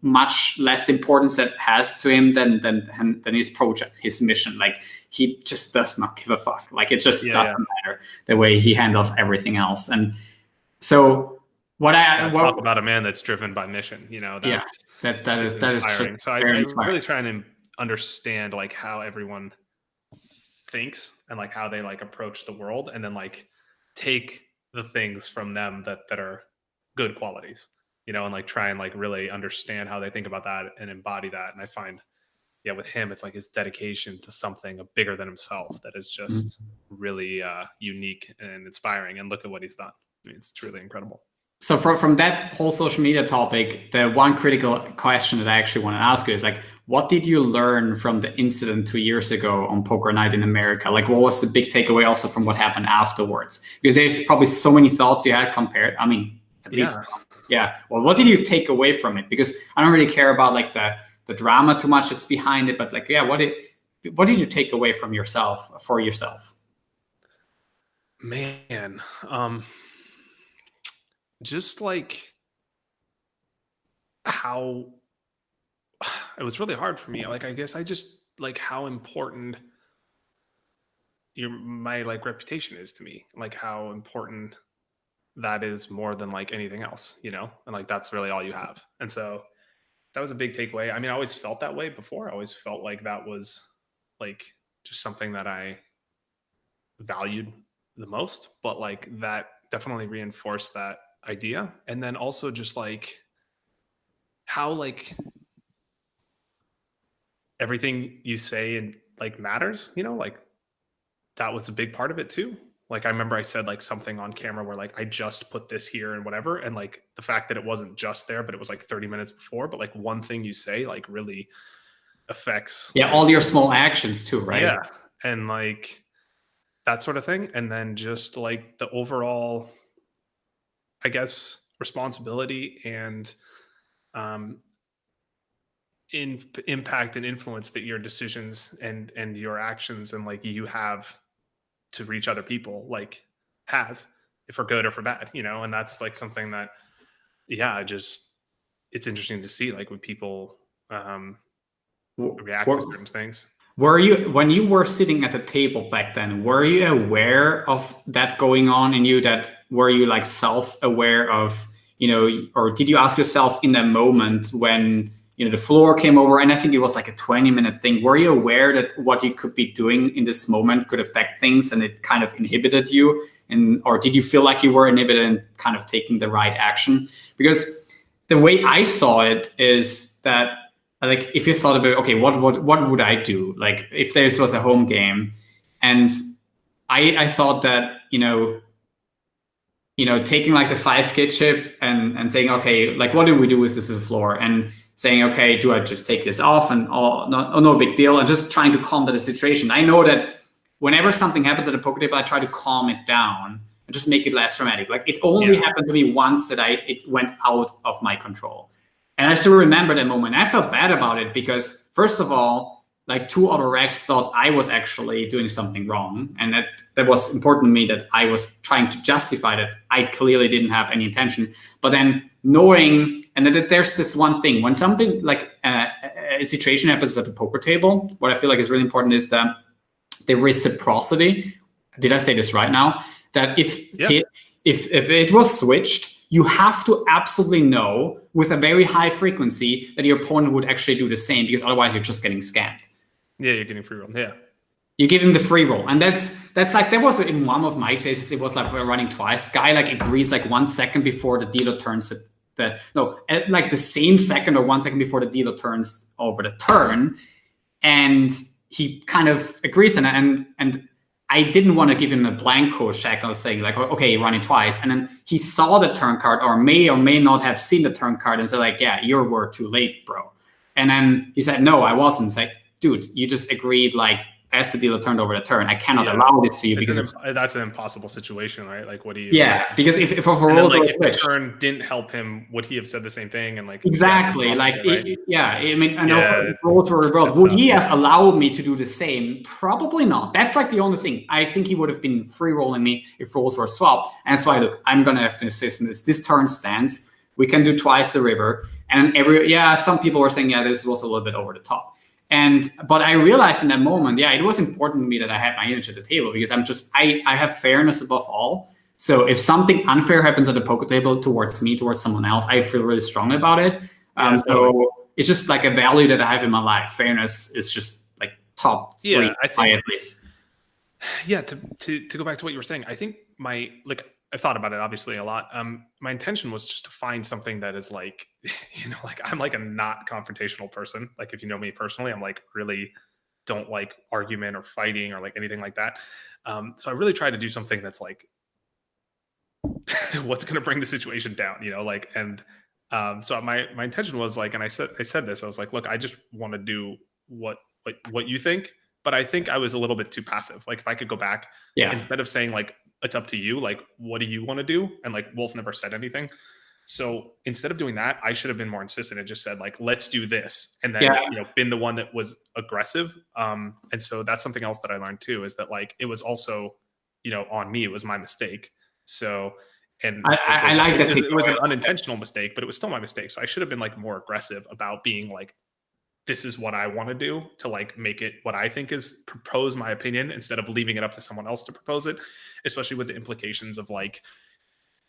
much less importance that has to him than his project, his mission. Like he just does not give a fuck. Like it just doesn't matter the way he handles everything else. And so talk about a man that's driven by mission. That is inspiring. So I'm really trying to understand like how everyone thinks and like how they like approach the world, and then like take the things from them that are good qualities, and like try and like really understand how they think about that and embody that. And I find with him, it's like his dedication to something bigger than himself that is just really unique and inspiring. And look at what he's done. I mean, it's truly incredible. So from that whole social media topic, the one critical question that I actually want to ask you is like, what did you learn from the incident 2 years ago on Poker Night in America? Like, what was the big takeaway also from what happened afterwards? Because there's probably so many thoughts you had compared. I mean, at least, Well, what did you take away from it? Because I don't really care about like the drama too much that's behind it, but like, what did you take away from yourself for yourself? Man, just like how it was really hard for me. Like, I guess I just like how important my like reputation is to me, like how important that is more than like anything else, and like, that's really all you have. And so that was a big takeaway. I mean, I always felt that way before. I always felt like that was like just something that I valued the most, but like that definitely reinforced that idea. And then also just like how like everything you say and like matters, like that was a big part of it too. Like I remember I said like something on camera where like I just put this here and whatever, and like the fact that it wasn't just there, but it was like 30 minutes before, but like one thing you say like really affects all your small actions too, right? And like that sort of thing. And then just like the overall, I guess, responsibility and impact and influence that your decisions and your actions and like you have to reach other people like has, for good or for bad, and that's like something that it's interesting to see like when people react to certain things. Were you, when you were sitting at the table back then, were you aware of that going on in you? Were you like self-aware of, or did you ask yourself in that moment when, the floor came over, and I think it was like a 20-minute thing, were you aware that what you could be doing in this moment could affect things and it kind of inhibited you? Or did you feel like you were inhibited and kind of taking the right action? Because the way I saw it is that, like, if you thought about, okay, what would I do? Like, if this was a home game, and I thought that, taking like the 5K chip and saying, okay, like, what do we do with this floor? And saying, okay, do I just take this off? And no big deal. And just trying to calm the situation. I know that whenever something happens at a poker table, I try to calm it down and just make it less dramatic. Like, it only happened to me once that it went out of my control. And I still remember that moment. I felt bad about it because, first of all, like 2 other recs thought I was actually doing something wrong. And that was important to me, that I was trying to justify that I clearly didn't have any intention. But then knowing, and that there's this one thing, when something like a situation happens at the poker table, what I feel like is really important is the reciprocity. Did I say this right now? That if it was switched, you have to absolutely know with a very high frequency that your opponent would actually do the same, because otherwise you're just getting scammed. Yeah, you're getting free roll. Yeah. You give him the free roll, and that's like there was in one of my cases. It was like we're running twice. Guy like agrees like 1 second before the dealer turns like the same second or 1 second before the dealer turns over the turn, and he kind of agrees and I didn't want to give him a blanco check. I was saying like, okay, you're running twice, and then he saw the turn card or may not have seen the turn card and said like, yeah, you were too late, bro. And then he said, no, I wasn't. It's like, dude, you just agreed like. As the dealer turned over the turn, I cannot allow this to you because that's an impossible situation, right? Like, what do you? Yeah, because if overall like if the turn didn't help him, would he have said the same thing? And like exactly, like right? I mean, I know if roles were revealed, would he have allowed me to do the same? Probably not. That's like the only thing. I think he would have been free rolling me if roles were swapped. And that's why look, I'm gonna have to insist on this. This turn stands. We can do twice the river, and some people were saying this was a little bit over the top. But I realized in that moment, it was important to me that I had my image at the table because I have fairness above all. So if something unfair happens at the poker table towards me, towards someone else, I feel really strong about it. So it's just like a value that I have in my life. Fairness is just like top three, I think, at least. Yeah, to go back to what you were saying, I think I've thought about it obviously a lot. My intention was just to find something that is like, like I'm like a not confrontational person. Like if you know me personally, I'm like really don't like argument or fighting or like anything like that. So I really tried to do something that's like, what's going to bring the situation down, so my intention was like, and I said this, I was like, look, I just want to do what you think. But I think I was a little bit too passive. Like if I could go back, instead of saying like, it's up to you, like, what do you want to do? And like Wolf never said anything. So instead of doing that, I should have been more insistent and just said like, let's do this. And then, been the one that was aggressive. And so that's something else that I learned too, is that like, it was also, on me, it was my mistake. So, and I like that. It was an unintentional mistake, but it was still my mistake. So I should have been like more aggressive about being like, this is what I want to do to like make it what I think is propose my opinion instead of leaving it up to someone else to propose it, especially with the implications of like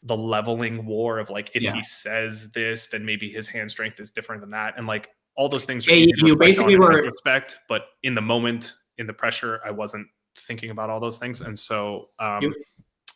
the leveling war of like, if he says this, then maybe his hand strength is different than that. And like all those things are you basically were respect, but in the moment, in the pressure, I wasn't thinking about all those things. And so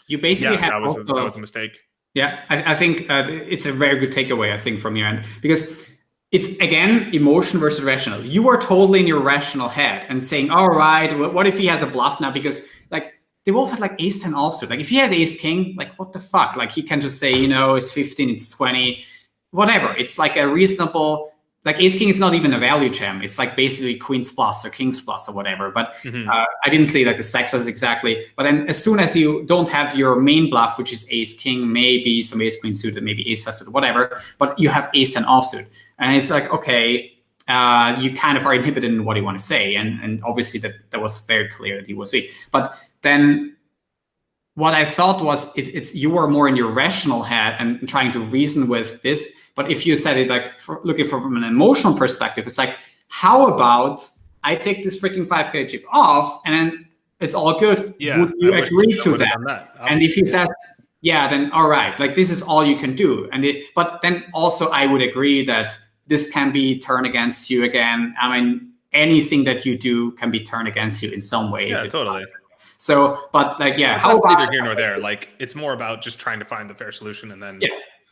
you basically had that was a mistake. Yeah, I think it's a very good takeaway, I think, from your end, because it's, again, emotion versus rational. You are totally in your rational head and saying, all right, what if he has a bluff now? Because like the Wolf had like ace 10 offsuit. Like if he had ace king, like what the fuck? Like he can just say, it's 15, it's 20, whatever. It's like a reasonable, like ace king is not even a value jam. It's like basically queens plus or kings plus or whatever. But I didn't say like the stack size exactly. But then as soon as you don't have your main bluff, which is ace king, maybe some ace queen suited, maybe ace five suited, whatever, but you have ace 10 offsuit. And it's like, okay, you kind of are inhibited in what you want to say. And obviously that was very clear that he was weak. But then what I thought was it's you were more in your rational head and trying to reason with this. But if you said it like looking from an emotional perspective, it's like, how about I take this freaking 5K chip off and then it's all good. Yeah, would you agree to that? And if he says, then all right, like this is all you can do. But then also I would agree that this can be turned against you again. I mean, anything that you do can be turned against you in some way. Yeah, totally. So, but like, how about neither here nor there? Like, it's more about just trying to find the fair solution, and then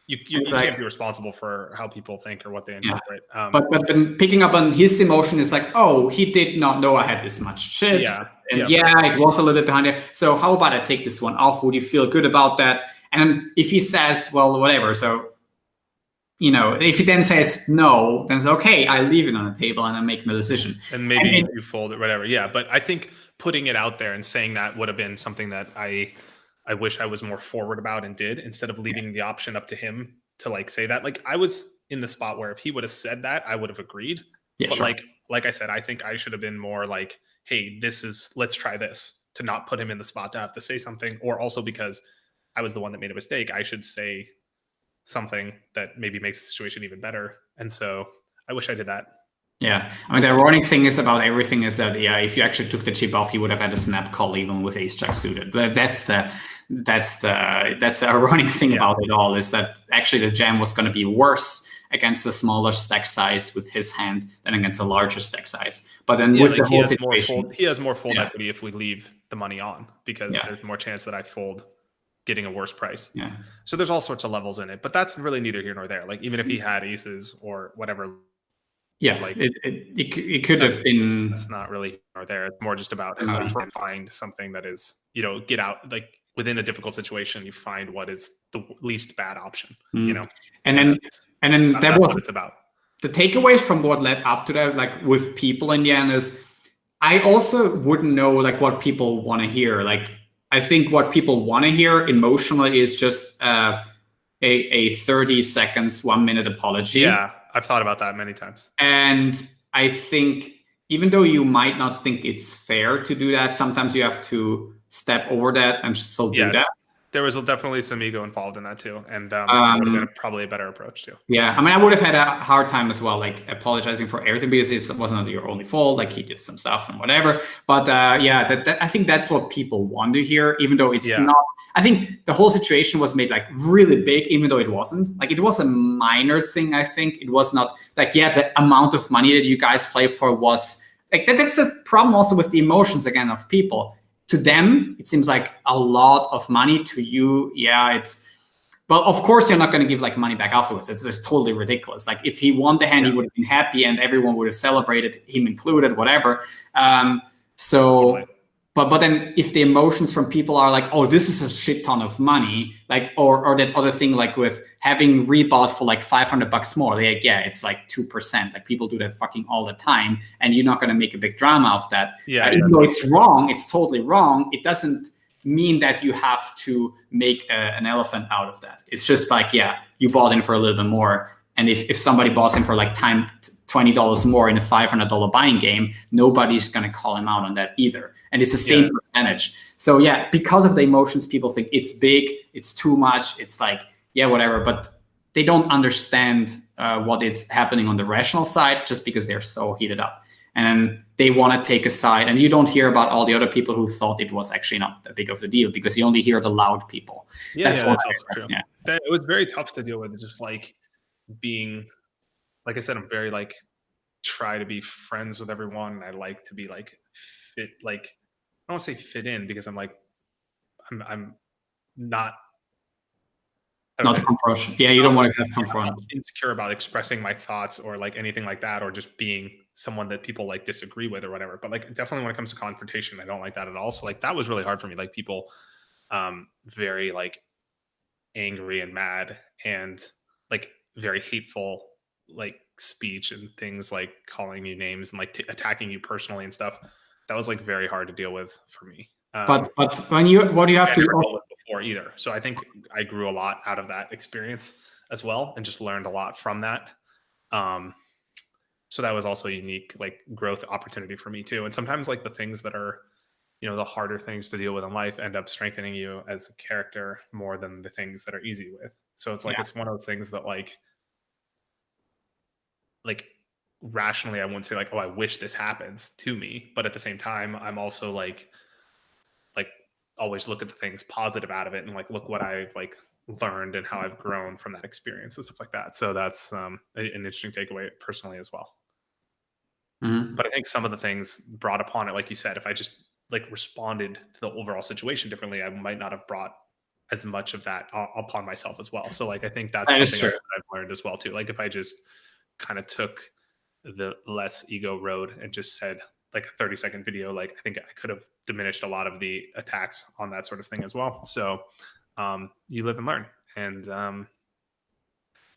you can't be responsible for how people think or what they interpret. But then picking up on his emotion is like, oh, he did not know I had this much chips. It was a little bit behind it. So how about I take this one off? Would you feel good about that? And if he says, well, whatever. So, if he then says no, then it's okay. I leave it on the table and I make my decision. And maybe you fold it, whatever. Yeah. But I think putting it out there and saying that would have been something that I wish I was more forward about and did, instead of leaving the option up to him to like say that. Like I was in the spot where if he would have said that, I would have agreed. Yeah, but like I said, I think I should have been more like, hey, let's try this, to not put him in the spot to have to say something. Or also because I was the one that made a mistake, I should say something that maybe makes the situation even better. And so I wish I did that. Yeah, I mean, the ironic thing is about everything is that if you actually took the chip off, you would have had a snap call even with ace jack suited. That's the ironic thing about it all, is that actually the jam was going to be worse against a smaller stack size with his hand than against a larger stack size. But then Yeah, with like the whole situation, he has more fold Yeah. equity if we leave the money on, because Yeah. there's more chance that I fold getting a worse price. Yeah. So there's all sorts of levels in it, but that's really neither here nor there. Like even if he had aces or whatever, Yeah, like it could have been. it's not really here nor there. It's more just about how you can find something that is, you know, get out, like within a difficult situation, you find what is the least bad option, you know. And then that that's was what it's about. The takeaways from what led up to that, like with people in the end, is I also wouldn't know like what people want to hear. Like I think what people want to hear emotionally is just a 30 seconds, 1 minute apology. Yeah, I've thought about that many times. And I think even though you might not think it's fair to do that, sometimes you have to step over that and still do that. There was definitely some ego involved in that too, and that would have been probably a better approach too. Yeah, I mean, I would have had a hard time as well, like apologizing for everything, because it wasn't your only fault. Like he did some stuff and whatever. But yeah, I think that's what people want to hear, even though it's not. I think the whole situation was made like really big, even though it wasn't. Like it was a minor thing. I think it was not like, yeah, the amount of money that you guys play for was like that. That's a problem also with the emotions again of people. To them, it seems like a lot of money. To you, yeah, it's. Well, of course, you're not going to give like money back afterwards. It's just totally ridiculous. Like if he won the hand, he would have been happy, and everyone would have celebrated, him included, whatever. But then if the emotions from people are like, oh, this is a shit ton of money, like or that other thing, like with having rebought for like $500 more, like yeah, it's like 2%. Like people do that fucking all the time, and you're not going to make a big drama of that. Even though it's wrong, it's totally wrong. It doesn't mean that you have to make an elephant out of that. It's just like, yeah, you bought in for a little bit more, and if somebody bought in for like $20 more in a $500 buying game, nobody's going to call him out on that either. And it's the same percentage. So yeah, because of the emotions, people think it's big, it's too much, it's like, yeah, whatever. But they don't understand what is happening on the rational side, just because they're so heated up. And they want to take a side. And you don't hear about all the other people who thought it was actually not that big of a deal, because you only hear the loud people. That's also true. Yeah. It was very tough to deal with, just like being, like I said, I'm very like, try to be friends with everyone. I like to be like fit, like I don't want to say fit in, because I'm not confrontation. Yeah, you don't want to have confront. I'm insecure about expressing my thoughts or like anything like that, or just being someone that people like disagree with or whatever. But like definitely when it comes to confrontation, I don't like that at all. So like that was really hard for me. Like people very like angry and mad and like very hateful like speech and things, like calling you names and like attacking you personally and stuff. That was like very hard to deal with for me. But what do you have to dealt with before either? So I think I grew a lot out of that experience as well, and just learned a lot from that. So that was also a unique like growth opportunity for me too. And sometimes like the things that are, you know, the harder things to deal with in life end up strengthening you as a character more than the things that are easy with. So it's like it's one of those things that like rationally I wouldn't say like, oh, I wish this happens to me, but at the same time I'm also like always look at the things positive out of it and like look what I've like learned and how I've grown from that experience and stuff like that. So that's an interesting takeaway personally as well. But I think some of the things brought upon it, like you said, if I just like responded to the overall situation differently, I might not have brought as much of that upon myself as well. So like I think that's something I've learned as well too. Like if I just kind of took the less ego road and just said like a 30-second video, like I think I could have diminished a lot of the attacks on that sort of thing as well. So you live and learn, and it's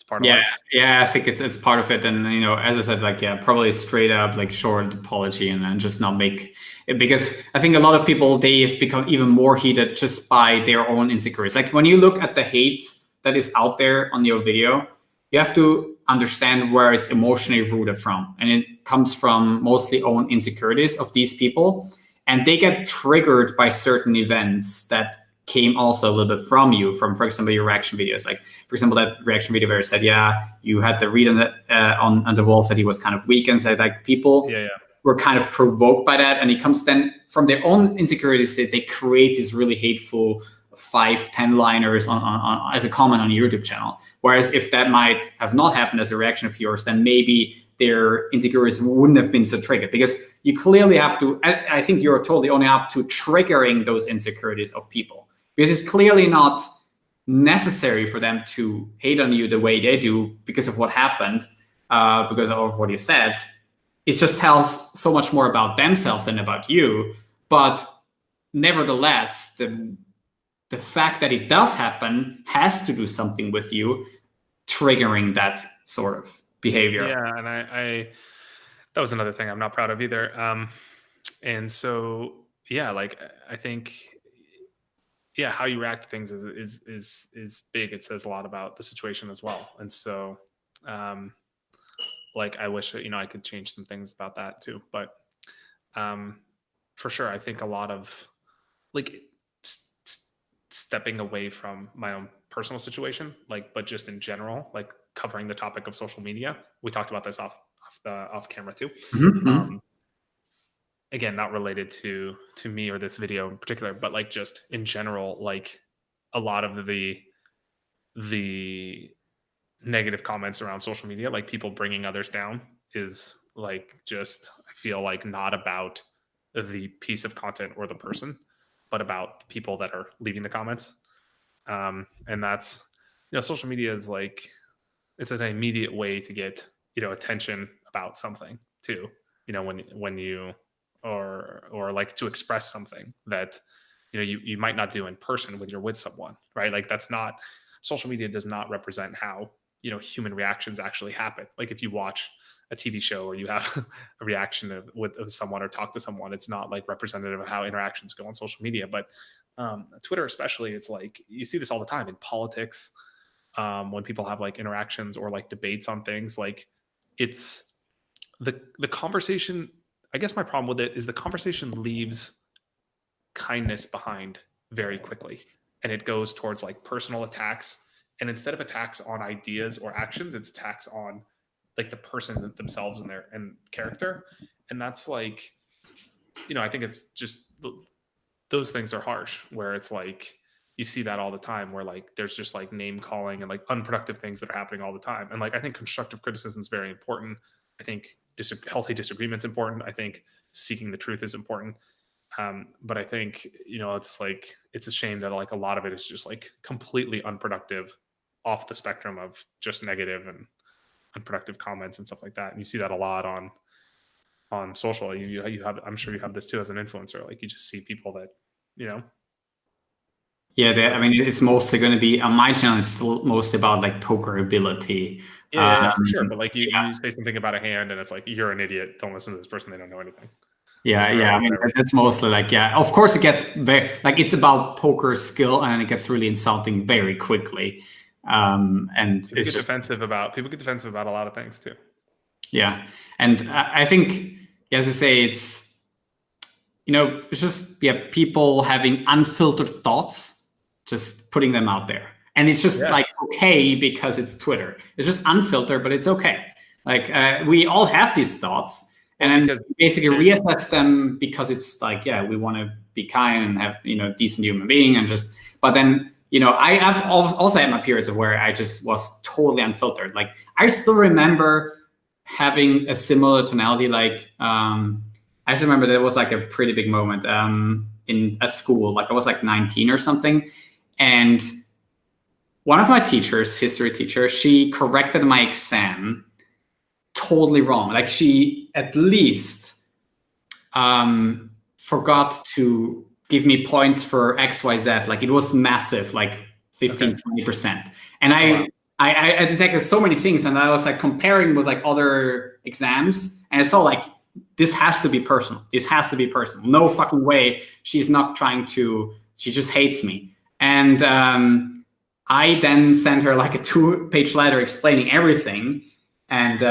part of life. Yeah, I think it's part of it. And, you know, as I said, like, yeah, probably straight up like short apology and then just not make it, because I think a lot of people, they've become even more heated just by their own insecurities. Like when you look at the hate that is out there on your video, you have to understand where it's emotionally rooted from. And it comes from mostly own insecurities of these people. And they get triggered by certain events that came also a little bit from you, from, for example, your reaction videos. Like, for example, that reaction video where it said, yeah, you had the read on that on the Wolf that he was kind of weak, and said like people were kind of provoked by that. And it comes then from their own insecurities that they create these really hateful 5-10 liners as a comment on your YouTube channel. Whereas if that might have not happened as a reaction of yours, then maybe their insecurities wouldn't have been so triggered, because you clearly have to, I think you're totally owning up to triggering those insecurities of people, because it's clearly not necessary for them to hate on you the way they do because of what happened, because of what you said. It just tells so much more about themselves than about you. But nevertheless, the fact that it does happen has to do something with you, triggering that sort of behavior. Yeah, and I that was another thing I'm not proud of either. And so yeah, like I think how you react to things is big. It says a lot about the situation as well. And so like I wish I could change some things about that too. But for sure, I think a lot of like stepping away from my own personal situation, like, but just in general, like covering the topic of social media. We talked about this off camera too. Mm-hmm. Again, not related to me or this video in particular, but like just in general, like a lot of the negative comments around social media, like people bringing others down, is like just, I feel like not about the piece of content or the person, but about people that are leaving the comments. And that's, social media is like, it's an immediate way to get, attention about something too, when you, or like to express something that, you might not do in person when you're with someone, right? Like that's not, social media does not represent how, human reactions actually happen. Like if you watch a TV show or you have a reaction with someone or talk to someone, it's not like representative of how interactions go on social media. But Twitter especially, it's like you see this all the time in politics, when people have like interactions or like debates on things. Like it's the conversation. I guess my problem with it is the conversation leaves kindness behind very quickly, and it goes towards like personal attacks. And instead of attacks on ideas or actions, it's attacks on like the person themselves and their character. And that's like, I think it's just, those things are harsh, where it's like you see that all the time, where like there's just like name calling and like unproductive things that are happening all the time. And like I think constructive criticism is very important. I think healthy disagreement's important. I think seeking the truth is important. But I think, it's like, it's a shame that like a lot of it is just like completely unproductive, off the spectrum of just negative and unproductive comments and stuff like that. And you see that a lot on social. You have, I'm sure you have this too as an influencer. Like you just see people that, Yeah, I mean, it's mostly going to be on my channel. It's still mostly about like poker ability. Yeah, for sure. But like you say something about a hand, and it's like, you're an idiot. Don't listen to this person. They don't know anything. Yeah. I mean, that's mostly like, of course it gets very, like it's about poker skill, and it gets really insulting very quickly. And people get defensive about a lot of things too. Yeah. And I think, as I say, it's just, people having unfiltered thoughts, just putting them out there. And it's just like, okay, because it's Twitter. It's just unfiltered, but it's okay. Like we all have these thoughts. And then basically reassess them, because it's like, we want to be kind and have, decent human being, and just, but then, I've also had my periods of where I just was totally unfiltered. Like I still remember having a similar tonality. Like, I just remember there was like a pretty big moment at school. Like I was like 19 or something. And one of my teachers, history teacher, she corrected my exam totally wrong. Like she at least forgot to give me points for XYZ. Like it was massive, like 15, 20%. And I detected so many things, and I was like comparing with like other exams, and I saw like, this has to be personal. This has to be personal. No fucking way. She's not trying to, she just hates me. And I then sent her like a 2-page letter explaining everything, and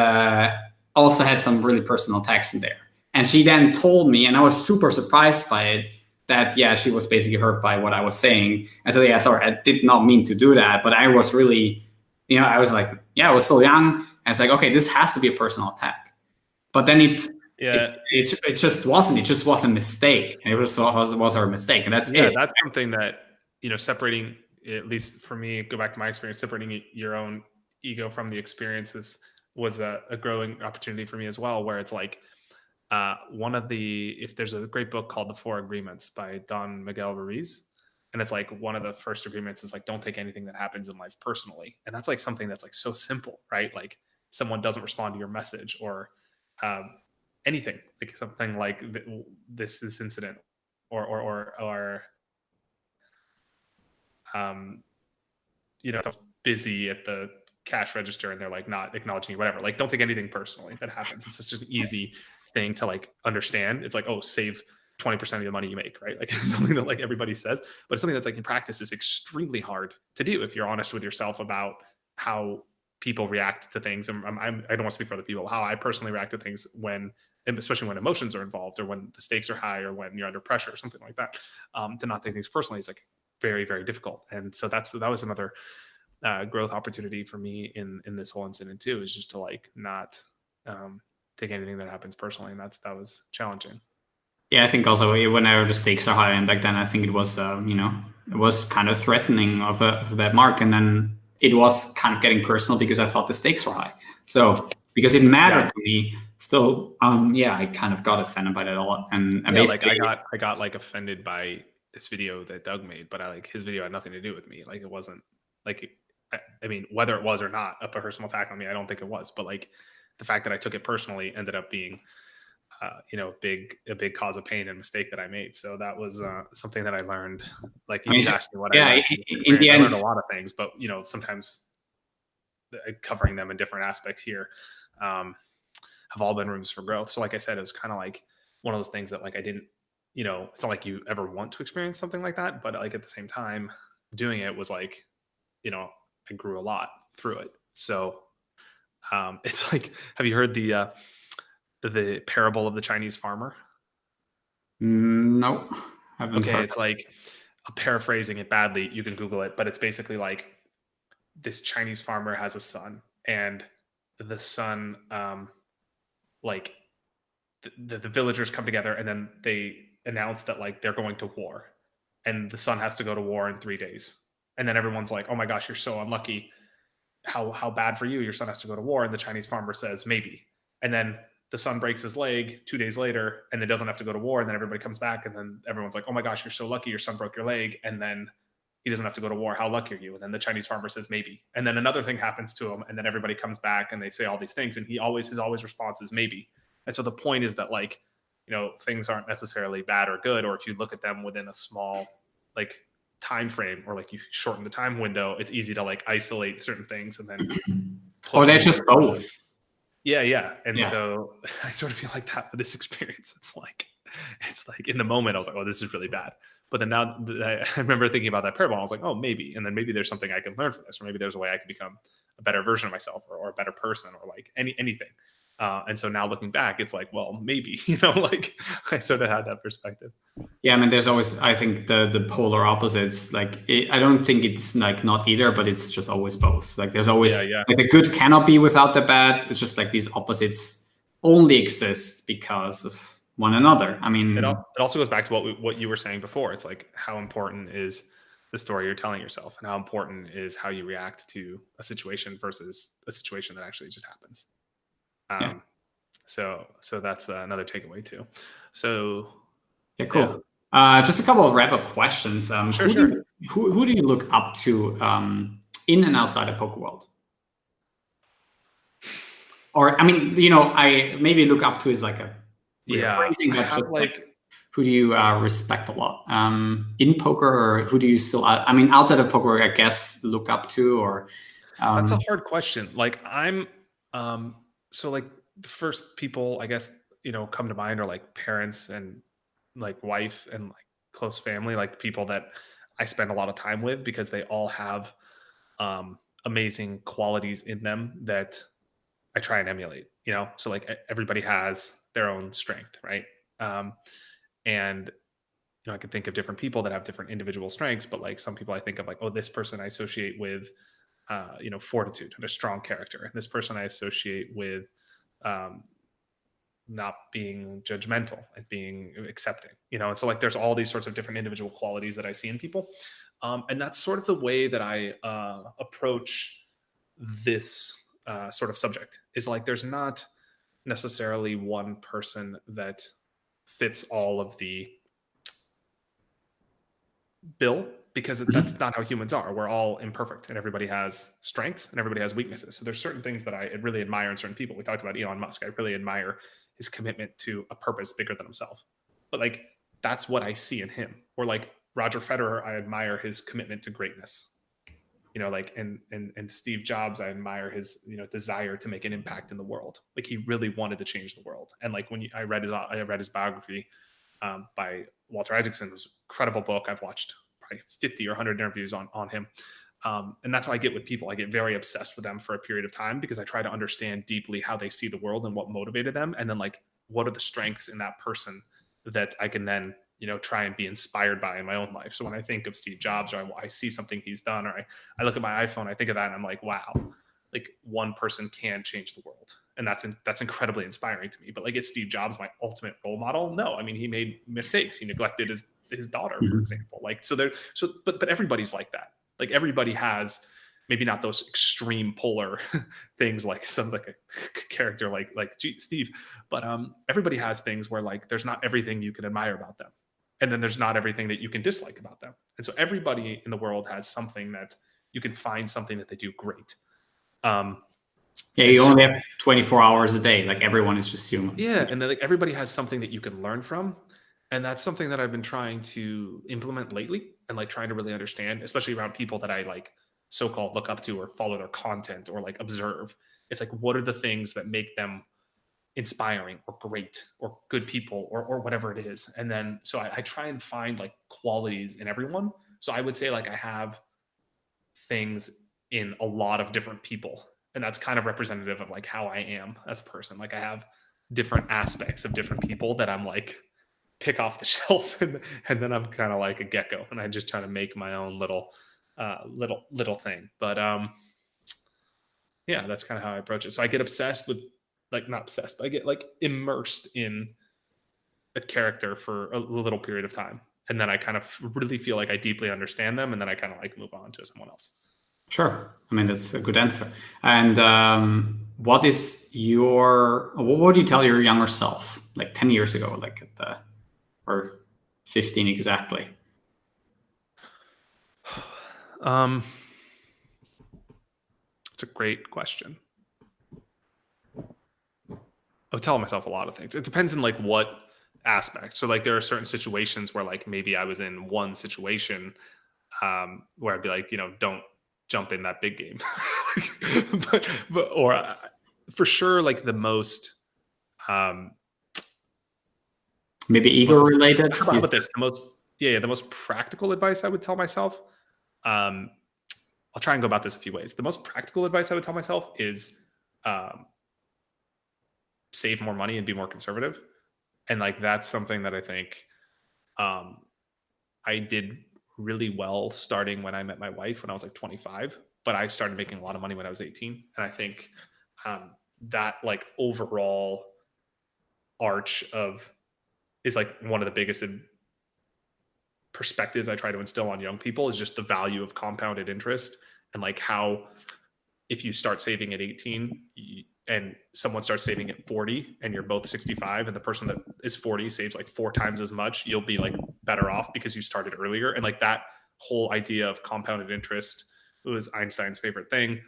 also had some really personal text in there. And she then told me, and I was super surprised by it, that, she was basically hurt by what I was saying. And so, sorry, I did not mean to do that. But I was really, I was like, I was so young. And it's like, okay, this has to be a personal attack. But then it just wasn't. It just was a mistake. And it was her mistake. And that's it. That's something that separating, at least for me, go back to my experience, separating your own ego from the experiences was a growing opportunity for me as well, where it's like, if there's a great book called The Four Agreements by Don Miguel Ruiz, and it's like one of the first agreements is like, don't take anything that happens in life personally. And that's like something that's like so simple, right? Like someone doesn't respond to your message, or anything, like something like this incident, or um, busy at the cash register and they're like not acknowledging you, whatever. Like, don't take anything personally that happens. It's just an easy thing to like understand. It's like, oh, save 20% of the money you make, right? Like, it's something that like everybody says, but it's something that's like in practice is extremely hard to do if you're honest with yourself about how people react to things. And I don't want to speak for other people, how I personally react to things when, especially when emotions are involved, or when the stakes are high, or when you're under pressure or something like that. To not take things personally is like very, very difficult. And so that was another growth opportunity for me in this whole incident too, is just to like not take anything that happens personally. And that was challenging. Yeah, I think also whenever the stakes are high, and back then I think it was, it was kind of threatening of a bad mark, and then it was kind of getting personal because I thought the stakes were high. So because it mattered to me, still, I kind of got offended by that a lot, and basically, like I got like offended by this video that Doug made, but his video had nothing to do with me. Like, it wasn't like, I mean, whether it was or not a personal attack on me, I don't think it was, but like the fact that I took it personally ended up being a big cause of pain and mistake that I made. So that was something that I learned. Like, you asked me what I learned. In the end, I learned a lot of things, but sometimes covering them in different aspects here have all been rooms for growth. So like I said, it was kind of like one of those things that like I didn't, it's not like you ever want to experience something like that, but like at the same time, doing it was like, I grew a lot through it. So it's like, have you heard the parable of the Chinese farmer? No, haven't Okay, heard. it's like, I'm paraphrasing it badly. You can Google it, but it's basically like this Chinese farmer has a son, and the son, like the villagers come together, and then they announce that like they're going to war, and the son has to go to war in 3 days, and then everyone's like, "Oh my gosh, you're so unlucky! How bad for you? Your son has to go to war." And the Chinese farmer says, "Maybe," and then the son breaks his leg 2 days later, and then doesn't have to go to war. And then everybody comes back, and then everyone's like, "Oh my gosh, you're so lucky! Your son broke your leg," and then he doesn't have to go to war. How lucky are you? And then the Chinese farmer says, "Maybe." And then another thing happens to him, and then everybody comes back and they say all these things, and his always response is maybe. And so the point is that like, things aren't necessarily bad or good, or if you look at them within a small like time frame, or like you shorten the time window, it's easy to like isolate certain things and then or they're just both. Yeah. And so I sort of feel like that with this experience. It's like in the moment I was like, oh, this is really bad. But then now I remember thinking about that parable, I was like, oh, maybe. And then maybe there's something I can learn from this, or maybe there's a way I can become a better version of myself, or a better person, or like anything. And so now looking back, it's like, well, maybe, like I sort of had that perspective. Yeah, I mean, there's always, I think, the polar opposites. Like, I don't think it's like not either, but it's just always both. Like, there's always like the good cannot be without the bad. It's just like these opposites only exist because of one another. I mean, it also goes back to what you were saying before. It's like, how important is the story you're telling yourself, and how important is how you react to a situation versus a situation that actually just happens. So that's another takeaway too. So yeah, cool. Yeah. Just a couple of wrap-up questions. Sure. Who do you look up to in and outside the poker world? Or I mean, I maybe look up to is like a phrasing, but just like who do you respect a lot in poker, or who do you still? I mean, outside of poker, I guess look up to, or that's a hard question. Like I'm, so like the first people I guess come to mind are like parents and like wife and like close family, like the people that I spend a lot of time with, because they all have amazing qualities in them that I try and emulate. So like everybody has their own strength, right? And I can think of different people that have different individual strengths, but like some people I think of like, oh, this person I associate with fortitude and a strong character, and this person I associate with not being judgmental and being accepting, and so like there's all these sorts of different individual qualities that I see in people. And that's sort of the way that I approach this sort of subject, is like there's not necessarily one person that fits all of the bill, because that's not how humans are. We're all imperfect, and everybody has strengths and everybody has weaknesses. So there's certain things that I really admire in certain people. We talked about Elon Musk. I really admire his commitment to a purpose bigger than himself. But like, that's what I see in him. Or like Roger Federer, I admire his commitment to greatness. Like, and Steve Jobs, I admire his, desire to make an impact in the world. Like, he really wanted to change the world. And like, when I read his biography by Walter Isaacson, it was an incredible book. I've watched probably 50 or 100 interviews on him. And that's how I get with people. I get very obsessed with them for a period of time, because I try to understand deeply how they see the world and what motivated them. And then like, what are the strengths in that person that I can then, try and be inspired by in my own life. So when I think of Steve Jobs, or I see something he's done, or I look at my iPhone, I think of that and I'm like, wow, like one person can change the world. And that's incredibly inspiring to me. But like, is Steve Jobs my ultimate role model? No. I mean, he made mistakes. He neglected his daughter, for example. Like, but everybody's like that. Like, everybody has maybe not those extreme polar things, like some like a character like Steve, but everybody has things where like there's not everything you can admire about them, and then there's not everything that you can dislike about them. And so everybody in the world has something that you can find something that they do great. Yeah, you only have 24 hours a day. Like, everyone is just human. Yeah, and then like everybody has something that you can learn from. And that's something that I've been trying to implement lately, and like trying to really understand, especially around people that I like so-called look up to or follow their content or like observe. It's like, what are the things that make them inspiring or great or good people or whatever it is. And then, so I try and find like qualities in everyone. So I would say like I have things in a lot of different people, and that's kind of representative of like how I am as a person. Like, I have different aspects of different people that I'm like pick off the shelf, and then I'm kind of like a gecko, and I just try to make my own little thing. But yeah, that's kind of how I approach it. So I get obsessed with, like, not obsessed, but I get like immersed in a character for a little period of time, and then I kind of really feel like I deeply understand them, and then I kind of like move on to someone else. Sure. I mean, that's a good answer. And what would you tell your younger self, like 10 years ago, like or 15 exactly? It's a great question. I would tell myself a lot of things. It depends on like what aspect. So like, there are certain situations where like maybe I was in one situation where I'd be like, don't jump in that big game. Or for sure, like the most maybe ego related. How about this? The most practical advice I would tell myself. I'll try and go about this a few ways. The most practical advice I would tell myself is save more money and be more conservative. And like, that's something that I think I did really well starting when I met my wife when I was like 25, but I started making a lot of money when I was 18. And I think that like overall arch is like one of the biggest perspectives I try to instill on young people, is just the value of compounded interest, and like how if you start saving at 18 and someone starts saving at 40 and you're both 65, and the person that is 40 saves like 4 times as much, you'll be like better off because you started earlier. And like, that whole idea of compounded interest, it was Einstein's favorite thing,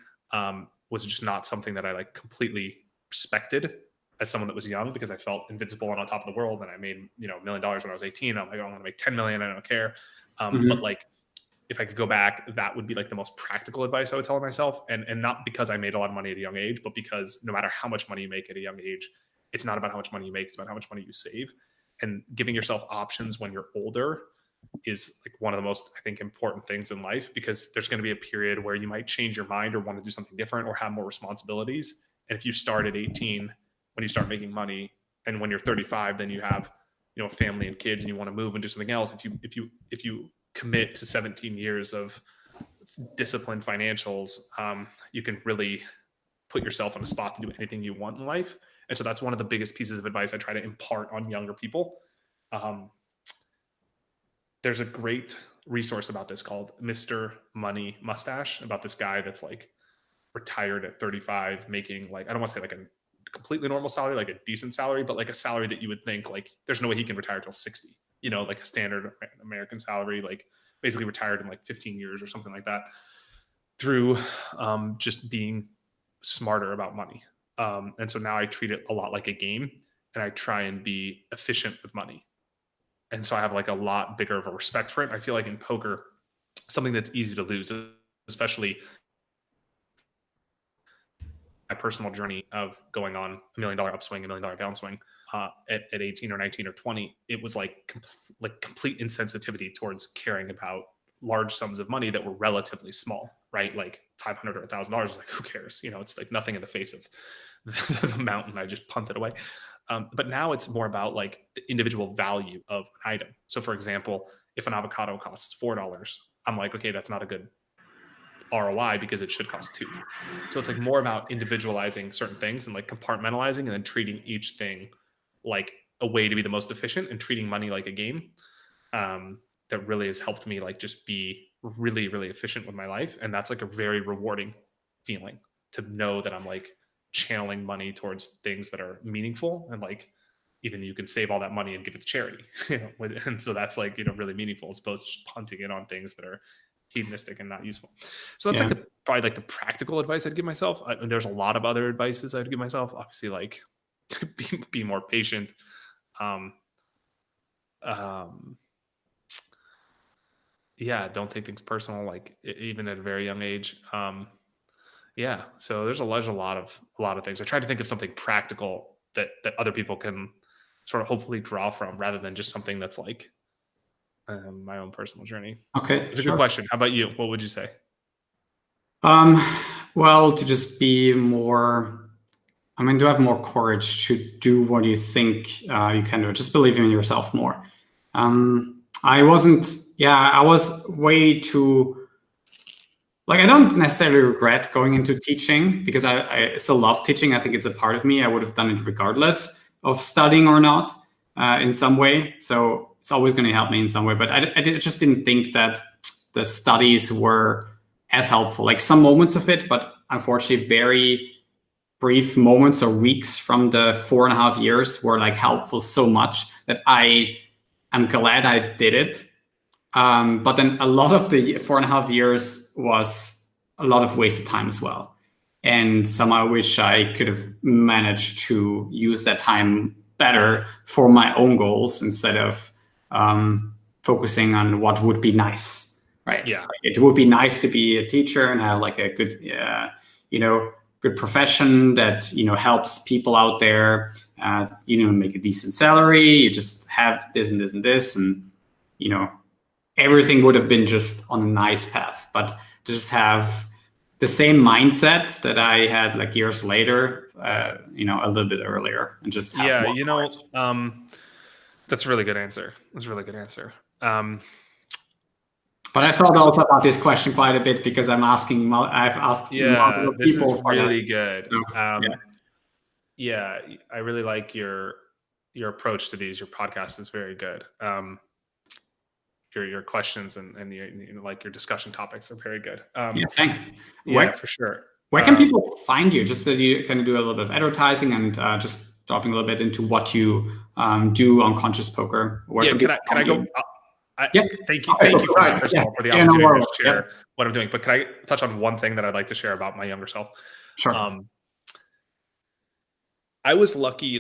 was just not something that I like completely respected as someone that was young, because I felt invincible and on top of the world. And I made, $1 million when I was 18. I'm like, I want to make 10 million. I don't care. But like, if I could go back, that would be like the most practical advice I would tell myself. And not because I made a lot of money at a young age, but because no matter how much money you make at a young age, it's not about how much money you make, it's about how much money you save. And giving yourself options when you're older is like one of the most, I think, important things in life, because there's going to be a period where you might change your mind or want to do something different or have more responsibilities. And if you start at 18, when you start making money, and when you're 35, then you have, a family and kids, and you want to move and do something else. If you commit to 17 years of disciplined financials, you can really put yourself in a spot to do anything you want in life. And so that's one of the biggest pieces of advice I try to impart on younger people. There's a great resource about this called Mr. Money Mustache, about this guy that's like retired at 35, making like, I don't want to say like a completely normal salary, like a decent salary, but like a salary that you would think like there's no way he can retire till 60, you know, like a standard American salary, like basically retired in like 15 years or something like that, through just being smarter about money. And so now I treat it a lot like a game, and I try and be efficient with money. And so I have like a lot bigger of a respect for it. I feel like in poker, something that's easy to lose, especially my personal journey of going on $1 million upswing, $1 million downswing at 18 or 19 or 20, it was like complete insensitivity towards caring about large sums of money that were relatively small, right? Like $500 or $1,000 is like, who cares? You know, it's like nothing in the face of the mountain I just punted away. But now it's more about like the individual value of an item. So for example, if an avocado costs $4, I'm like, okay, that's not a good ROI because it should cost $2. So it's like more about individualizing certain things and like compartmentalizing and then treating each thing like a way to be the most efficient, and treating money like a game. That really has helped me like just be really, really efficient with my life. And that's like a very rewarding feeling, to know that I'm like channeling money towards things that are meaningful, and like even you can save all that money and give it to charity. You know, and so that's like, you know, really meaningful, as opposed to just punting it on things that are hedonistic and not useful. So that's like probably like the practical advice I'd give myself. There's a lot of other advices I'd give myself. Obviously, like be more patient. Yeah, don't take things personal, like even at a very young age. Yeah, so there's a lot of things. I try to think of something practical that other people can sort of hopefully draw from, rather than just something that's like my own personal journey. Okay, it's a good question. How about you? What would you say? Well, to just be more, I mean, to have more courage to do what you think you can do. Just believe in yourself more. I was way too, like, I don't necessarily regret going into teaching, because I still love teaching. I think it's a part of me. I would have done it regardless of studying or not, in some way. So it's always going to help me in some way. But I just didn't think that the studies were as helpful. Like some moments of it, but unfortunately very brief moments or weeks from the 4.5 years were like helpful so much that I'm glad I did it. But then a lot of the 4.5 years was a lot of wasted time as well. And somehow I wish I could have managed to use that time better for my own goals, instead of focusing on what would be nice, right? Yeah. It would be nice to be a teacher and have like a good, good profession that, helps people out there, make a decent salary. You just have this and this and this, and, everything would have been just on a nice path. But to just have the same mindset that I had like years later, a little bit earlier, and just have that's a really good answer. But I thought also about this question quite a bit, because I've asked multiple this people. Is really good. So, I really like your approach to these. Your podcast is very good. Your questions and your discussion topics are very good. Thanks. For sure. Where can people find you? Just that you can do a little bit of advertising, and just dropping a little bit into what you do on Conscious Poker. Can I go? Thank you. Okay, thank you for first of all, for the opportunity to share what I'm doing. But can I touch on one thing that I'd like to share about my younger self? Sure. I was lucky,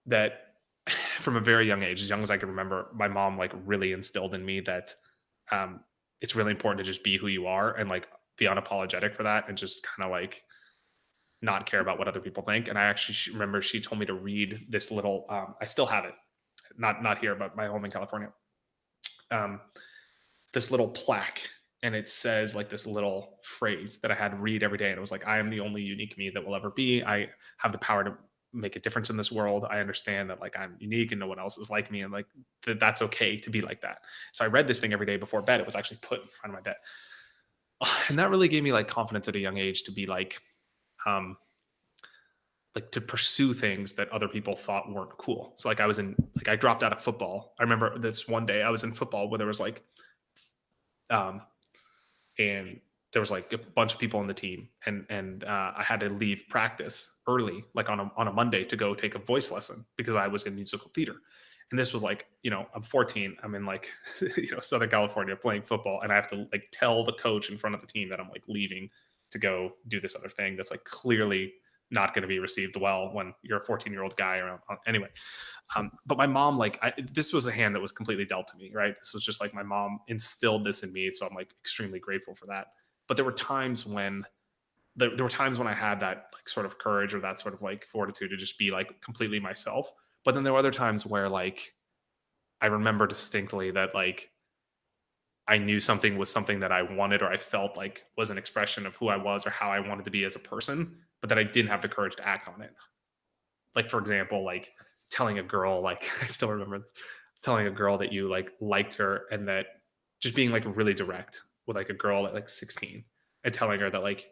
that from a very young age, as young as I can remember, my mom really instilled in me that it's really important to just be who you are, and be unapologetic for that, and just kind of not care about what other people think. And I actually remember she told me to read this little, I still have it, not here, but my home in California, this little plaque. And it says this little phrase that I had to read every day. And it was like, I am the only unique me that will ever be. I have the power to make a difference in this world. I understand that I'm unique and no one else is like me. And that's okay to be like that. So I read this thing every day before bed. It was actually put in front of my bed. And that really gave me confidence at a young age to be like to pursue things that other people thought weren't cool. So like I dropped out of football. I remember this one day I was in football where there was like, and there was like a bunch of people on the team, and I had to leave practice early, like on a Monday, to go take a voice lesson because I was in musical theater. And this was like, I'm 14, I'm in like, Southern California playing football, and I have to like tell the coach in front of the team that I'm like leaving to go do this other thing that's like clearly not going to be received well when you're a 14-year-old guy around. Anyway, but my mom, like, this was a hand that was completely dealt to me, right? This was just like my mom instilled this in me, so I'm like extremely grateful for that. But there were times when I had that like sort of courage or that sort of like fortitude to just be like completely myself. But then there were other times where like I remember distinctly that like I knew something was something that I wanted or I felt like was an expression of who I was or how I wanted to be as a person, but that I didn't have the courage to act on it. Like, for example, like telling a girl, like I still remember telling a girl that you like liked her, and that just being like really direct with like a girl at like 16 and telling her that like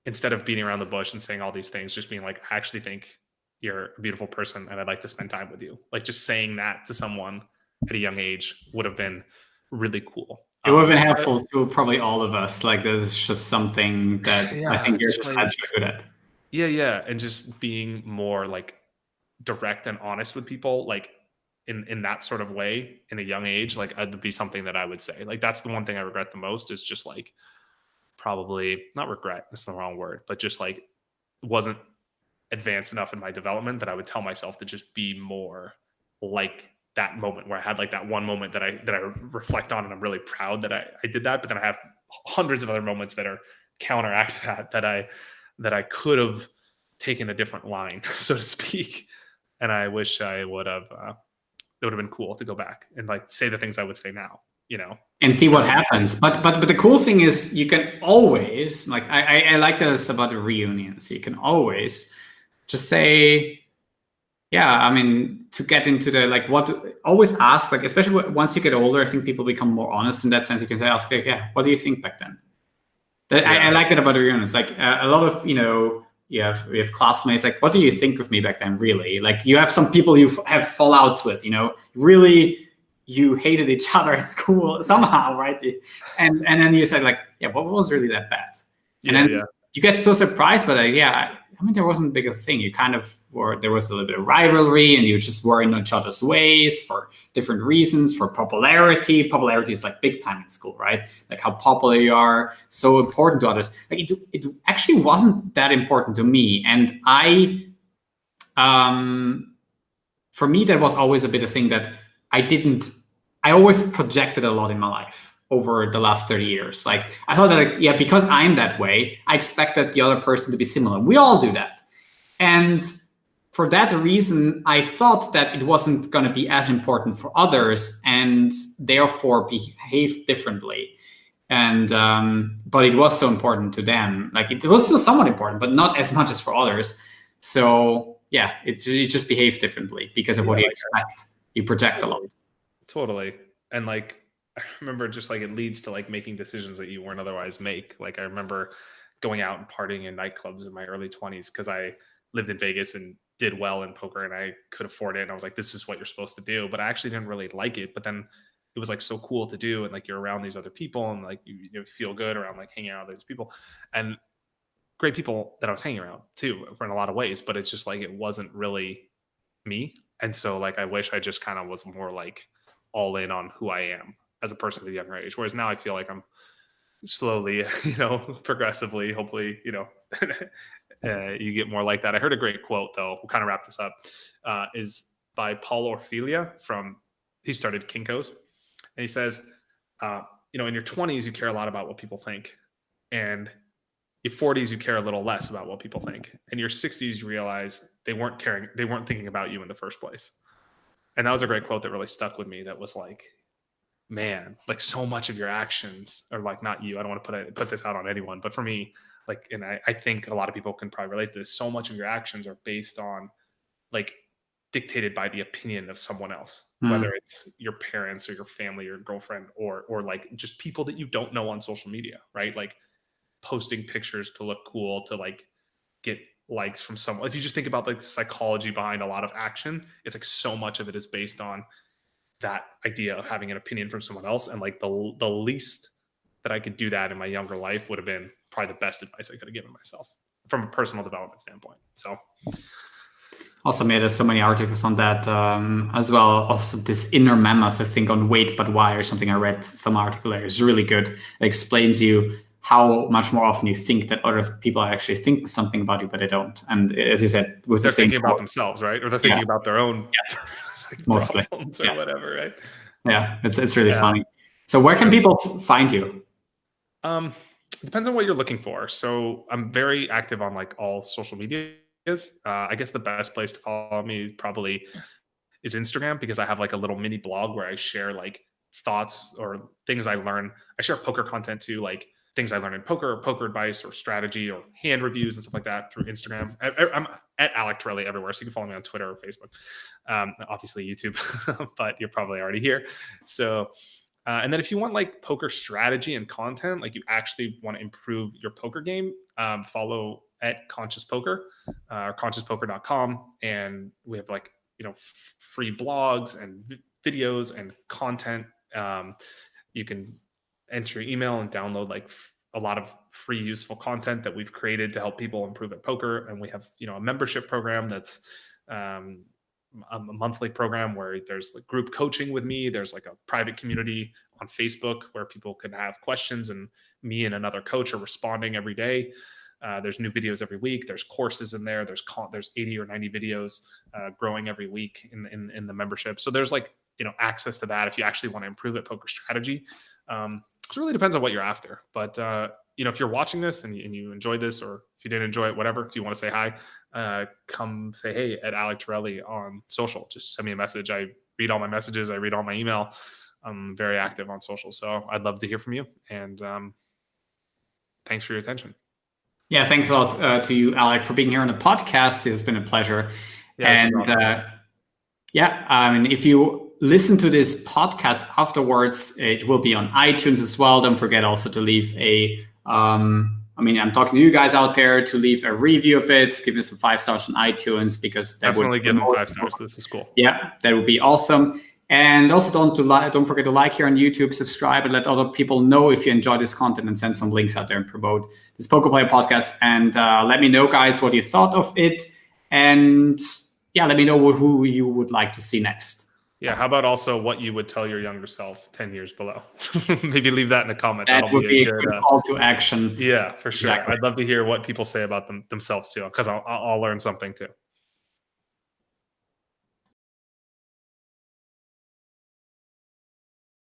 instead of beating around the bush and saying all these things, just being like, I actually think you're a beautiful person and I'd like to spend time with you. Like just saying that to someone at a young age would have been really cool. It would have been helpful to probably all of us. Like, this is just something that I think you're just naturally good at. Yeah. And just being more like direct and honest with people, like in that sort of way in a young age, like it'd be something that I would say. Like that's the one thing I regret the most, is just like probably not regret, that's the wrong word, but just like wasn't advanced enough in my development that I would tell myself to just be more like that moment where I had like that one moment that I reflect on and I'm really proud that I did that. But then I have hundreds of other moments that are counteract that I could have taken a different line, so to speak. And I wish I would have, it would have been cool to go back and like say the things I would say now, and see what happens. But the cool thing is you can always, like, I like this about the reunions. You can always just say, yeah, I mean, to get into the, like, always ask, like, especially once you get older, I think people become more honest in that sense. You can say, ask, like, yeah, what do you think back then? I like that about the reunions. Like, a lot of, we have classmates, like, what do you think of me back then, really? Like, you have some people you have fallouts with, really, you hated each other at school somehow, right? And then you said, like, yeah, what was really that bad? And then you get so surprised by that. Yeah, I mean, there wasn't a big thing. You kind of there was a little bit of rivalry, and you just were in each other's ways for different reasons, for popularity. Popularity is like big time in school, right? Like how popular you are, so important to others. Like it actually wasn't that important to me. And for me, that was always a bit of thing that I always projected a lot in my life over the last 30 years. Like I thought that, like, yeah, because I'm that way, I expected the other person to be similar. We all do that. And for that reason, I thought that it wasn't going to be as important for others and therefore behave differently. And but it was so important to them. Like it was still somewhat important, but not as much as for others. So yeah, it just behaved differently because of what you expect. You project a lot. Totally. And like I remember just like it leads to like making decisions that you weren't otherwise make. Like I remember going out and partying in nightclubs in my early 20s because I lived in Vegas and did well in poker and I could afford it. And I was like, this is what you're supposed to do. But I actually didn't really like it. But then it was like so cool to do. And like you're around these other people and like you feel good around like hanging out with these people and great people that I was hanging around too in a lot of ways. But it's just like it wasn't really me. And so like I wish I just kind of was more like all in on who I am as a person at a younger age. Whereas now I feel like I'm slowly, progressively, hopefully, you get more like that. I heard a great quote though. We'll kind of wrap this up. Is by Paul Orfilia he started Kinko's, and he says, in your 20s you care a lot about what people think, and your 40s you care a little less about what people think, and your 60s you realize they weren't thinking about you in the first place. And that was a great quote that really stuck with me. That was like, man, like so much of your actions are like, not you, I don't want to put this out on anyone, but for me, like, and I think a lot of people can probably relate to this, so much of your actions are based on like dictated by the opinion of someone else, whether it's your parents or your family or girlfriend or like just people that you don't know on social media, right? Like posting pictures to look cool, to like get likes from someone. If you just think about like the psychology behind a lot of action, it's like so much of it is based on that idea of having an opinion from someone else. And like the least that I could do that in my younger life would have been probably the best advice I could have given myself from a personal development standpoint. So also made there's so many articles on that as well. Also this inner mammoth, I think, on Wait But Why or something. I read some article there. It's really good. It explains you how much more often you think that other people are actually thinking something about you, but they don't. And as you said, with they're the same thinking about themselves, right? Or they're thinking about their own mostly problems or whatever, right? Yeah, it's really funny. So where can people find you? It depends on what you're looking for. So I'm very active on like all social medias. I guess the best place to follow me probably is Instagram, because I have like a little mini blog where I share like thoughts or things I learn. I share poker content too, like things I learned in poker, poker advice or strategy or hand reviews and stuff like that through Instagram. I'm at Alec Torelli everywhere, so you can follow me on Twitter or Facebook. Obviously YouTube, but you're probably already here. So, and then if you want like poker strategy and content, like you actually want to improve your poker game, follow at Conscious Poker or consciouspodker.com. And we have like, free blogs and videos and content. You can enter your email and download like a lot of free useful content that we've created to help people improve at poker. And we have, a membership program that's a monthly program where there's like group coaching with me. There's like a private community on Facebook where people can have questions and me and another coach are responding every day. There's new videos every week. There's courses in there. There's 80 or 90 videos growing every week in the membership. So there's like, access to that if you actually want to improve at poker strategy. So it really depends on what you're after. But, if you're watching this and you enjoyed this, or if you didn't enjoy it, whatever, if you want to say hi, come say, hey, at Alec Torelli on social. Just send me a message. I read all my messages. I read all my email. I'm very active on social. So I'd love to hear from you. And thanks for your attention. Yeah, thanks a lot to you, Alec, for being here on the podcast. It's been a pleasure. Yeah, and if you listen to this podcast afterwards, it will be on iTunes as well. Don't forget also to leave I'm talking to you guys out there to leave a review of it. Give me some 5 stars on iTunes, because that definitely would give them 5 stars. This is cool. Yeah, that would be awesome. And also don't forget to like here on YouTube, subscribe, and let other people know if you enjoy this content, and send some links out there and promote this Poker Player podcast. And let me know, guys, what you thought of it. And let me know who you would like to see next. Yeah, how about also what you would tell your younger self 10 years below? Maybe leave that in a comment. That would be a good call to action. Yeah, for sure. Exactly. I'd love to hear what people say about themselves too, because I'll learn something too.